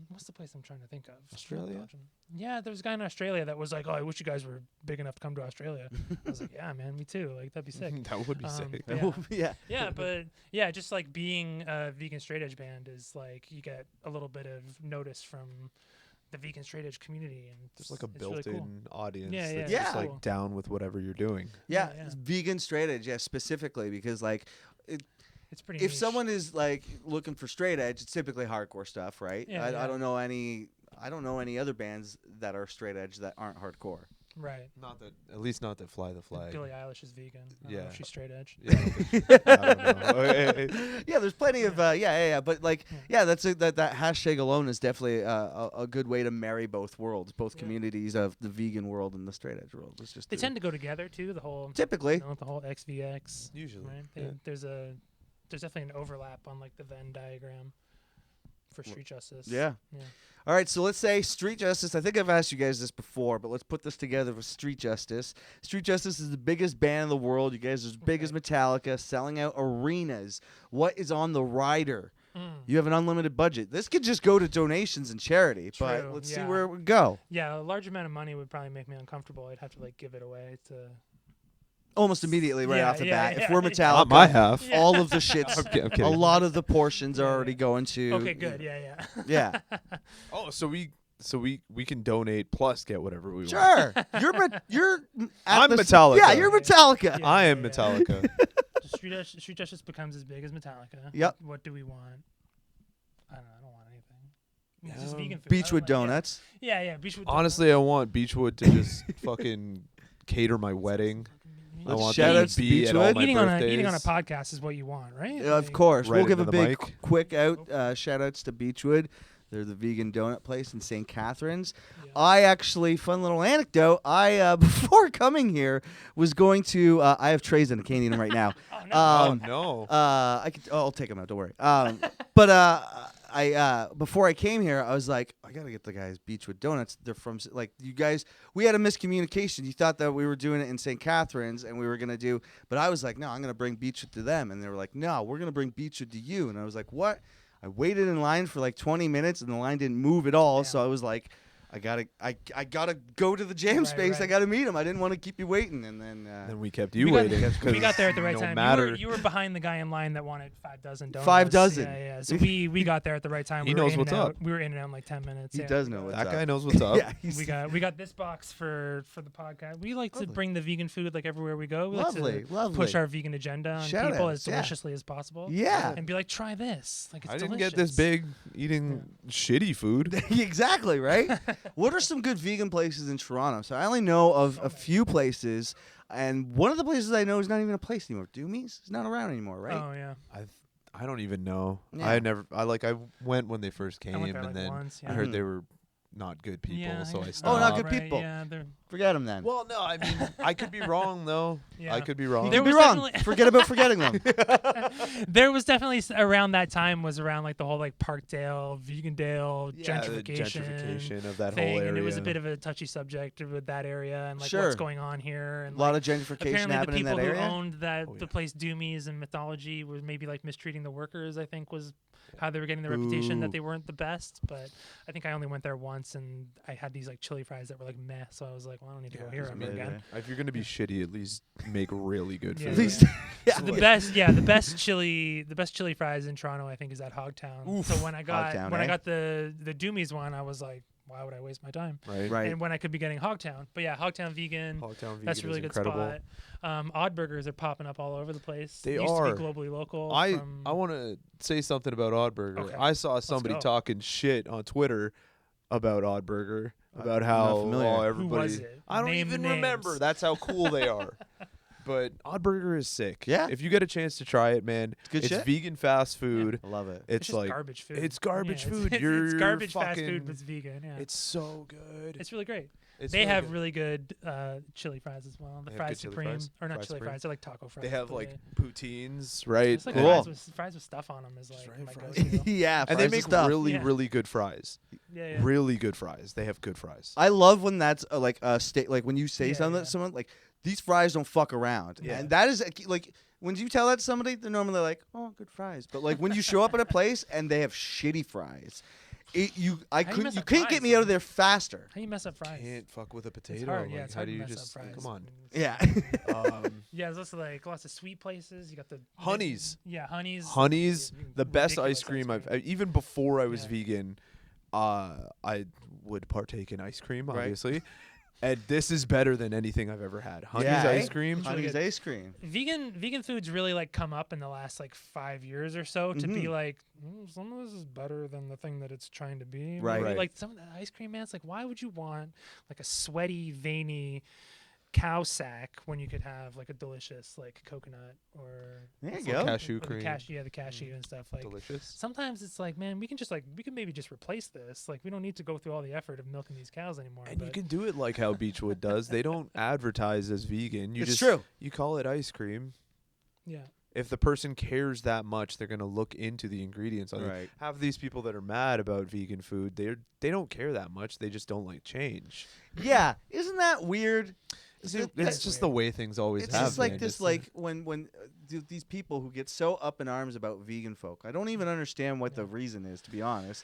what's the place I'm trying to think of? Australia? Belgium. Yeah, there was a guy in Australia that was like, "Oh, I wish you guys were big enough to come to Australia." I was like, "Yeah, man, me too. Like that'd be sick." That would be sick. Yeah. Yeah. Yeah, but yeah, just like being a vegan straight edge band is like you get a little bit of notice from the vegan straight edge community, and Just like a it's really built-in cool. audience Yeah, that's yeah. just Yeah. like down with whatever you're doing. Yeah, Yeah. it's vegan straight edge, yeah, specifically because like It's pretty. if niche. someone is like looking for straight edge, it's typically hardcore stuff, right? Yeah, I yeah. don't know any other bands that are straight edge that aren't hardcore. Right. Not that, at least not that fly the flag. Billie Eilish is vegan. I don't know Yeah. if she's straight edge. Yeah, I don't know. Yeah, there's plenty of but like that's that hashtag alone is definitely a good way to marry both worlds, both communities of the vegan world and the straight edge world. It's just They tend to go together too. The whole typically. the whole XVX. Usually, Right. yeah. There's definitely an overlap on like the Venn diagram for street justice. Yeah. Yeah. All right, so let's say street justice. I think I've asked you guys this before, but let's put this together with street justice. Street justice is the biggest band in the world. You guys are as big as Metallica, selling out arenas. What is on the rider? You have an unlimited budget. This could just go to donations and charity, but True, let's see yeah. where it would go. Yeah, a large amount of money would probably make me uncomfortable. I'd have to like give it away to. Almost immediately right Yeah, off the yeah, bat. yeah. If we're Not Metallica, my half. Yeah. all of the shits, I'm a kidding. lot of the portions are Yeah, already yeah. going to. Okay, good. Yeah, Yeah. Oh, so we can donate plus get whatever we want. Sure. You're. I'm the Metallica. Yeah, you're Metallica. Yeah. I am Metallica. Street justice becomes as big as Metallica. Yep. What do we want? I don't want anything. It's just Yeah. vegan food. Beechwood I don't like- donuts. Yeah, Beechwood. Honestly, I want Beechwood to just fucking cater my wedding. I Let's want shout them outs to to be at all Beechwood. my eating birthdays. on a podcast is what you want, right? Of Like- course. Right We'll give a into the big mic. quick out shout outs to Beechwood. They're the vegan donut place in St. Catharines. Yeah. I actually, fun little anecdote, I, before coming here, was going to, I have trays and I can't eat them right now. Oh, no. Oh no. I'll take them out, don't worry. But I before I came here, I was like, I gotta get the guys Beechwood Donuts. They're from like you guys. We had a miscommunication. You thought that we were doing it in St. Catharines and we were gonna do, but I was like, no, I'm gonna bring Beechwood to them, and they were like, no, we're gonna bring Beechwood to you, and I was like, what? I waited in line for like 20 minutes and the line didn't move at all, so I was like, I gotta go to the jam Right, space. I right. gotta meet him. I didn't want to keep you waiting, and then Then we kept you We got- waiting. We got there at the right no time. Matter. You were behind the guy in line that wanted 5 dozen donuts. 5 dozen. Yeah. So we got there at the right time. He We were knows in what's and out. up. We were in and out in like 10 minutes. he yeah. does know what's That up. guy knows what's up. Yeah, We got this box for the podcast. We like to Lovely. bring the vegan food like everywhere we go. We Lovely, like to lovely. push our vegan agenda on Shout people outs, as yeah. deliciously as possible. Yeah. And be like, try this. Like it's I didn't delicious. get this big eating shitty food. Exactly, right? What are some good vegan places in Toronto? So I only know of a few places, and one of the places I know is not even a place anymore. Doomies is not around anymore, right? Oh yeah. I don't even know. Yeah. I went when they first came, I went there, and like, then once, I yeah. heard they were not good people, Yeah, so I yeah. stopped. Oh, not good Right, people. Yeah, they're Forget them then. Well, no, I mean I could be wrong though. Yeah. I could be wrong. you There could be was wrong. definitely- Forget about forgetting them. there was definitely around that time was around like the whole like Parkdale, Vegandale Yeah, the gentrification gentrification of that thing, whole area. and it was a bit of a touchy subject with that area and like Sure. what's going on here. And A lot like, of gentrification apparently the happening in people that who area. owned that Oh, yeah. the place Doomies and Mythology was maybe like mistreating the workers. I think was how they were getting the reputation Ooh. that they weren't the best. But I think I only went there once, and I had these like chili fries that were like meh. So I was like, well, I don't need to go here I ever mean, again. if you're gonna be shitty, at least make really good Yeah, food. At least, yeah. So the best chili fries in Toronto, I think, is at Hogtown. Oof. So when I got Hogtown, when eh? I got the Doomies one, I was like, why would I waste my time? Right. Right. And when I could be getting Hogtown, but yeah, Hogtown vegan. Hogtown That's a vegan really is good incredible. spot. Odd Burgers are popping up all over the place. They used are. to be globally local. I from- want to say something about Odd Burger. Okay. I saw somebody go. talking shit on Twitter about Odd Burger, about I'm how not familiar. oh, Who everybody. was it? I don't Name even names. remember. That's how cool they are. But Odd Burger is sick. Yeah. If you get a chance to try it, man, It's good it's shit? vegan fast food. I love it. It's just like garbage food. it's garbage Yeah, food. It's, You're it's garbage fast fucking- food, but it's vegan. Yeah, It's so good. it's really great. It's They really have good. really good chili fries as well. The They have fries good chili supreme, fries? or not Fries chili Supreme? fries. They're like taco fries. They have but like poutines, right? it's like Cool. fries with stuff on them is like right, my fries. go-to. Yeah, And they fries make and stuff. really, Yeah. really good fries. Yeah. Really good fries. They have good fries. I love when that's like a state. Like when you say Yeah, something yeah. to someone, like these fries don't fuck around, Yeah. and that is like when you tell that to somebody, they're normally like, "Oh, good fries." But like when you show up at a place and they have shitty fries, you mess you up can't fries, get me out of though? there faster. How you mess up fries? Can't fuck with a potato. It's hard. Yeah, Like, it's how hard do to you mess just up fries. come on? Yeah. Yeah, there's also like lots of sweet places. You got the Honey's. Yeah, Honey's. Honey's, Yeah, the best ridiculous ice cream I've even before I was Yeah. vegan. I would partake in ice cream, Right. obviously. And this is better than anything I've ever had. Honey's Yeah, ice eh? cream. really Honey's good. ice cream. Vegan foods really like come up in the last like 5 years or so to be Mhm. like some of this is better than the thing that it's trying to be. Right. maybe. Right. Like some of the ice cream, man. It's like, why would you want like a sweaty, veiny cow sack when you could have like a delicious like coconut or There you Or go. cashew or the cream. cashew, the cashew and stuff like. Delicious. Sometimes it's like, man, we can maybe just replace this. Like, we don't need to go through all the effort of milking these cows anymore. And you but- can do it like how Beechwood does. They don't advertise as vegan. You It's just true. you call it ice cream. yeah. If the person cares that much, they're gonna look into the ingredients on it. Right. Have these people that are mad about vegan food, they don't care that much. They just don't like change. Yeah. Isn't that weird? See, That- it's that's just weird. the way things always It's have just like been. this, It's like when these people who get so up in arms about vegan folk. I don't even understand what the Yeah. reason is, to be honest.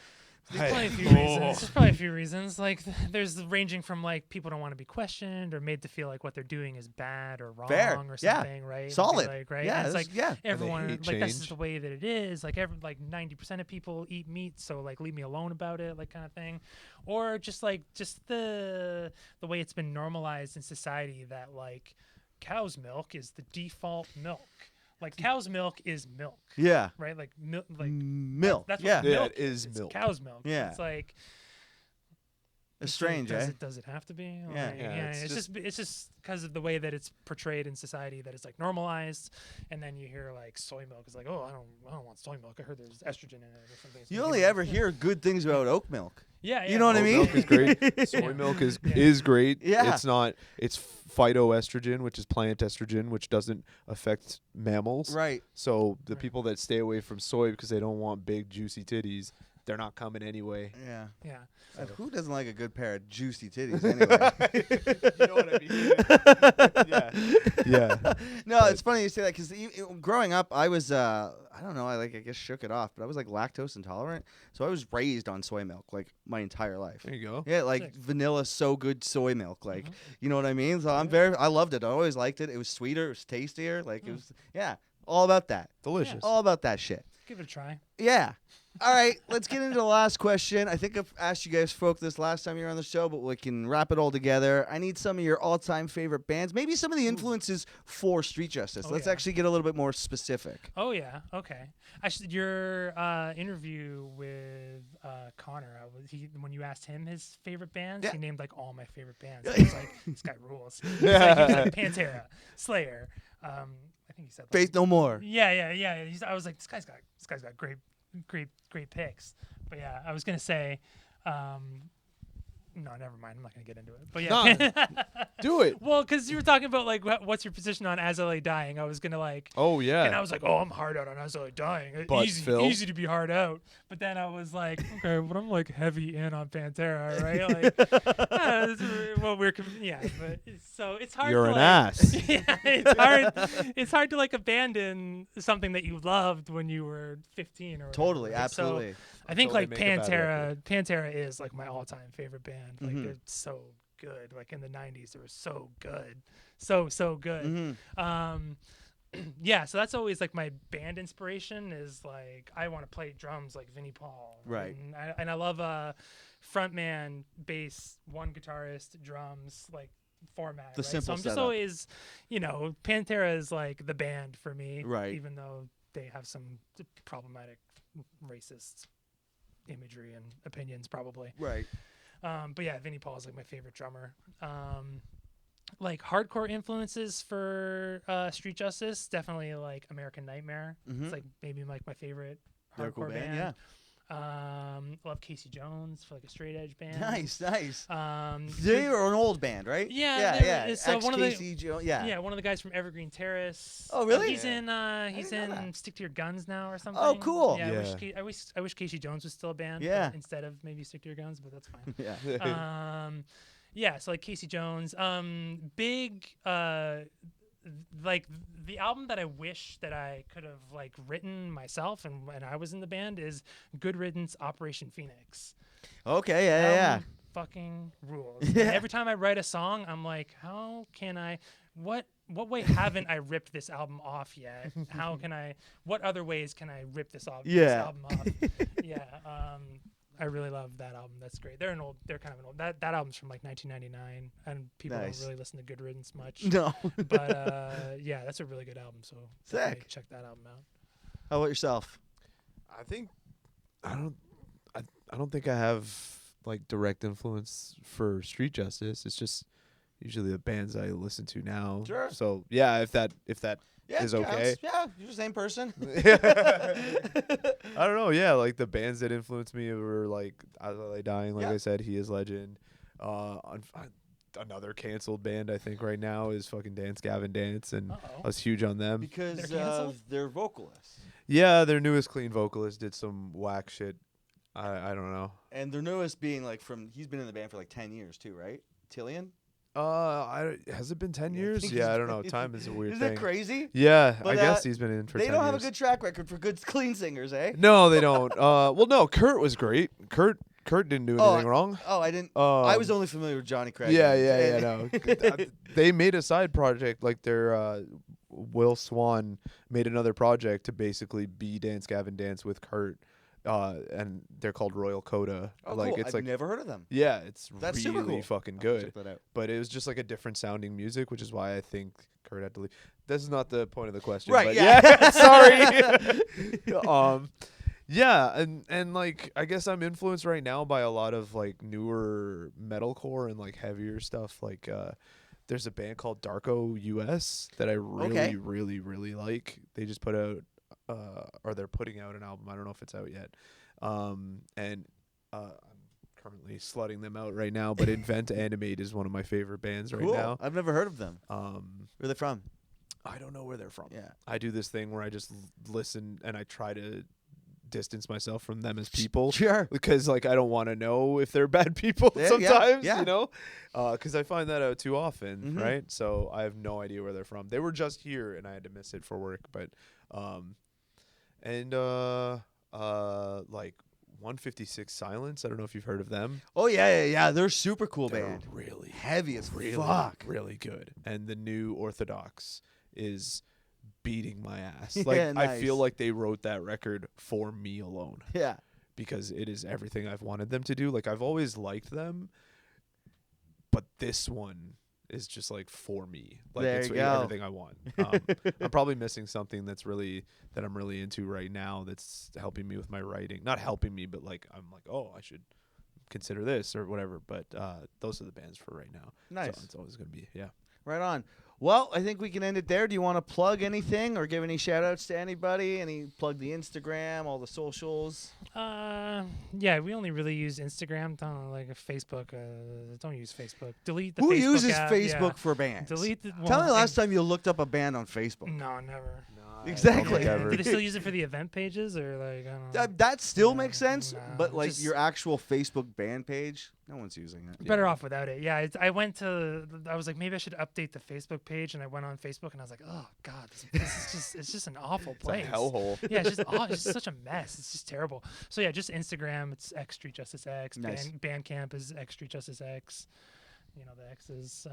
There's probably a few Oh. reasons. There's probably a few reasons. Like there's ranging from like people don't want to be questioned or made to feel like what they're doing is bad or wrong Fair. or Yeah. something, right? And be Solid. Like, right? Yeah. And it's this- like yeah. everyone hate like that's just change. the way that it is. Like 90% of people eat meat, so like leave me alone about it, like kind of thing. Or just the way it's been normalized in society that like cow's milk is the default milk. Like cow's milk is milk, Yeah. right? Like milk, like Milk. that's Yeah. what Yeah, milk it is It's milk. cow's milk. Yeah. It's like It's like, strange, does eh? does it have to be? Yeah. Like, Yeah, it's it's just because of the way that it's portrayed in society that it's like normalized, and then you hear like soy milk is like, oh, I don't want soy milk. I heard there's estrogen in it or something. You only ever hear good things about oat milk. Yeah, You know what I Oat mean? milk is great. Soy milk is great. Yeah. It's phytoestrogen, which is plant estrogen, which doesn't affect mammals. Right. So the Right. people that stay away from soy because they don't want big juicy titties, they're not coming anyway. Yeah. Yeah. And who doesn't like a good pair of juicy titties anyway? You know what I mean? Yeah. No, it's funny you say that because growing up, I was I don't know, I guess shook it off, but I was like lactose intolerant, so I was raised on soy milk like my entire life. There you go. Yeah, like Sick. vanilla, so good soy milk, like Mhm. you know what I mean. So I loved it. I always liked it. It was sweeter, it was tastier, like it was all about that, Delicious. all about that shit. Give it a try. Yeah. All right, let's get into the last question. I think I've asked you guys folk this last time you were on the show, but we can wrap it all together. I need some of your all-time favorite bands, maybe some of the influences for Street Justice. Oh, Let's yeah. actually get a little bit more specific. Oh yeah. Okay. Your interview with Connor, when you asked him his favorite bands, Yeah. he named like all my favorite bands. I was like, this guy rules. He was like Pantera, Slayer. I think he said like, Faith No More. Yeah. I was like, this guy's got great picks. But yeah, I was gonna say, no, never mind. I'm not gonna get into it. But yeah, Do it. well, because you were talking about like what's your position on As I Lay Dying. I was gonna like. Oh yeah. And I was like, oh, I'm hard out on As I Lay Dying. But Easy, Phil? easy to be hard out. But then I was like, okay, but I'm like heavy in on Pantera, right? Like, well, but so it's hard. You're to, an like, ass. Yeah, it's hard. It's hard to like abandon something that you loved when you were 15 or whatever, Totally, right? absolutely. So I think Until like they make a bad Pantera is like my all-time favorite band. Like Mhm. they're so good. Like in the 90s, they were so good, so good. Mhm. Yeah, so that's always like my band inspiration is like I want to play drums like Vinnie Paul, Right. And I love frontman, bass, one guitarist, drums, like format. The right? simple So I'm just setup. always, Pantera is like the band for me, Right. Even though they have some problematic, racist imagery and opinions, probably. Right. But yeah, Vinnie Paul is like my favorite drummer. Like hardcore influences for Street Justice, definitely like American Nightmare. Mhm. It's like maybe like my favorite They're a cool hardcore band, band. Love Casey Jones for like a straight edge band. Nice. Um, They were an old band, right? Yeah, Yeah. it's, one of the- Ex-Casey Jones. Yeah. yeah, one of the guys from Evergreen Terrace. Oh, really? He's in didn't know that. Stick to Your Guns now or something. Oh, cool. Yeah, Yeah. I wish Casey Jones was still a band. Yeah. Instead of maybe Stick to Your Guns, but that's fine. Yeah. Yeah, so like Casey Jones, big, like the album that I wish that I could have like written myself and when I was in the band is Good Riddance, Operation Phoenix. Okay. Yeah. That Yeah. one fucking rules. Yeah. And every time I write a song, I'm like, how can I? What way haven't I ripped this album off yet? How can I? What other ways can I rip this off? Yeah. This album off? Yeah. I really love that album. That's great. They're kind of an old. That album's from like 1999, and people Nice. don't really listen to Good Riddance much. No. But yeah, that's a really good album. So definitely Sick. check that album out. How about yourself? I think I don't think I have like direct influence for Street Justice. It's just usually the bands I listen to now. Sure. So yeah, if that Yeah, is it counts. okay. Yeah, you're the same person. I don't know. Yeah, like the bands that influenced me were like As I Lay Dying. Like Yeah. I said, He Is Legend. Another canceled band I think right now is fucking Dance Gavin Dance, and I Uh-oh. was huge on them. Because They're canceled? their vocalists. Yeah, their newest clean vocalist did some whack shit. I don't know. And their newest being like he's been in the band for like 10 years too, right? Tillian? Has it been 10 Yeah, I years? think Yeah, he's I don't know. crazy. Time is a weird Isn't thing. that crazy? Yeah, But, I guess he's been in for They 10 don't have a years. good track record for good clean singers, eh? No, they don't. Well, no, Kurt was great. Kurt didn't do anything wrong. Oh, I didn't. I was Um, only familiar with Johnny Craig. Yeah, no. They made a side project, like their Will Swan made another project to basically be Dance Gavin Dance with Kurt, and they're called Royal Coda. Oh, like cool. it's I've like never heard of them. yeah, it's That's really super cool. fucking I'll good. check that out. But it was just like a different sounding music, which is why I think Kurt had to leave. This is not the point of the question, Right, but yeah. sorry. Yeah, and like I guess I'm influenced right now by a lot of like newer metalcore and like heavier stuff. Like there's a band called Darko US that I really, really, really like. They just put out or they're putting out an album. I don't know if it's out yet. And I'm currently slutting them out right now, but Invent Animate is one of my favorite bands right Cool. now. I've never heard of them. Where are they from? I don't know where they're from. Yeah. I do this thing where I just listen and I try to distance myself from them as people. Sure. Because like I don't want to know if they're bad people Yeah, sometimes, yeah. you know, because I find that out too often, Mhm. right? So I have no idea where they're from. They were just here and I had to miss it for work, but like 156 Silence. I don't know if you've heard of them. Oh yeah. They're super cool They're band. really Heavy as really, fuck. really good. And the new Orthodox is beating my ass. Yeah, Like I feel nice. like they wrote that record for me alone Yeah. because it is everything I've wanted them to do. Like I've always liked them, but this one is just like for me. Like There it's you go. everything I want. I'm probably missing something that I'm really into right now that's helping me with my writing. Not helping me, but like I'm like, oh, I should consider this or whatever. But those are the bands for right now. Nice. So it's always gonna be Right on. Well, I think we can end it there. Do you want to plug anything or give any shout outs to anybody? Plug the Instagram, all the socials? Yeah, we only really use Instagram. Don't like Facebook. Don't use Facebook. Delete the Who Facebook uses app. Facebook Yeah. for bands? Delete the. Tell me the well, last time you looked up a band on Facebook. No, never. Exactly. Yeah, do they still use it for the event pages or like? I don't know. That still Yeah, makes sense, nah, but like just- your actual Facebook band page, no one's using it. Better off without it. Yeah, I was like, maybe I should update the Facebook page, and I went on Facebook, and I was like, oh god, it's just an awful place. a hellhole. Yeah, it's just such a mess. It's just terrible. So yeah, just Instagram. It's X Street Justice X. Nice. Bandcamp is X Street Justice X. You know, the X is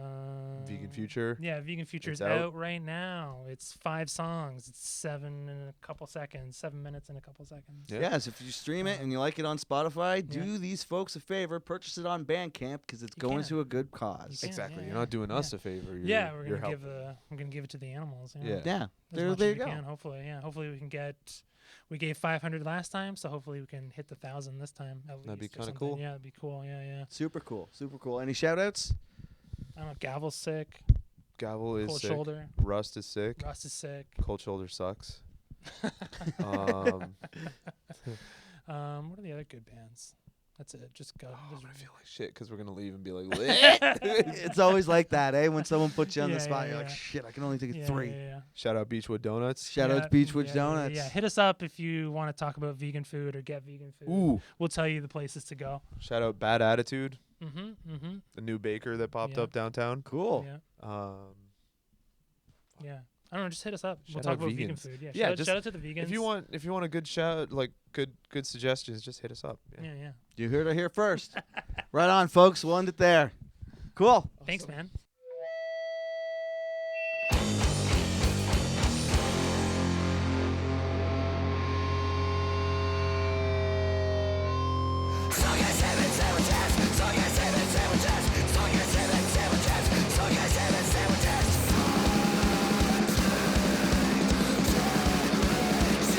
Vegan Future. Yeah, Vegan Future is It's out. out right now. It's 5 songs. It's 7 and a couple seconds. 7 minutes and a couple seconds. Yeah. Yes, if you stream it and you like it on Spotify, do Yeah. these folks a favor, purchase it on Bandcamp because it's You going can. to a good cause. You can. Exactly. yeah, You're yeah. not doing Yeah. us a favor. You're, Yeah, we're you're gonna give helping. I'm gonna give it to the animals. Yeah. Yeah, As there much you as we go. can, hopefully, yeah. Hopefully we can get. We gave 500 last time, so hopefully we can hit the 1,000 this time. At That'd be least or kinda something. cool. Yeah, that'd be cool. Yeah. Super cool, super cool. Any shout outs? I don't know. Gavel's sick. Gavel is Cold sick. shoulder. Rust is sick. Rust is sick. Cold shoulder sucks. What are the other good bands? That's it. Just go. I'm just- gonna feel like shit because we're gonna leave and be like, It's always like that, eh? When someone puts you on the Yeah, spot, yeah, you're like, yeah. shit, I can only think of yeah, 3. Yeah. shout out Beechwood Donuts. Shout out to Beechwood Donuts. Yeah, hit us up if you want to talk about vegan food or get vegan food. Ooh, We'll tell you the places to go. shout out Bad Attitude, Mm-hmm. the new baker that popped Yeah. up downtown. Cool. Yeah. Yeah. I don't know. Just hit us up. We'll Shout talk out about vegan vegans. food. Yeah. Yeah, Shout out to the vegans. If you want a good shout, like good suggestions, just hit us up. Yeah. Yeah. You heard it here first. Right on, folks. We'll end it there. Cool. Thanks, man. Silence. So yes,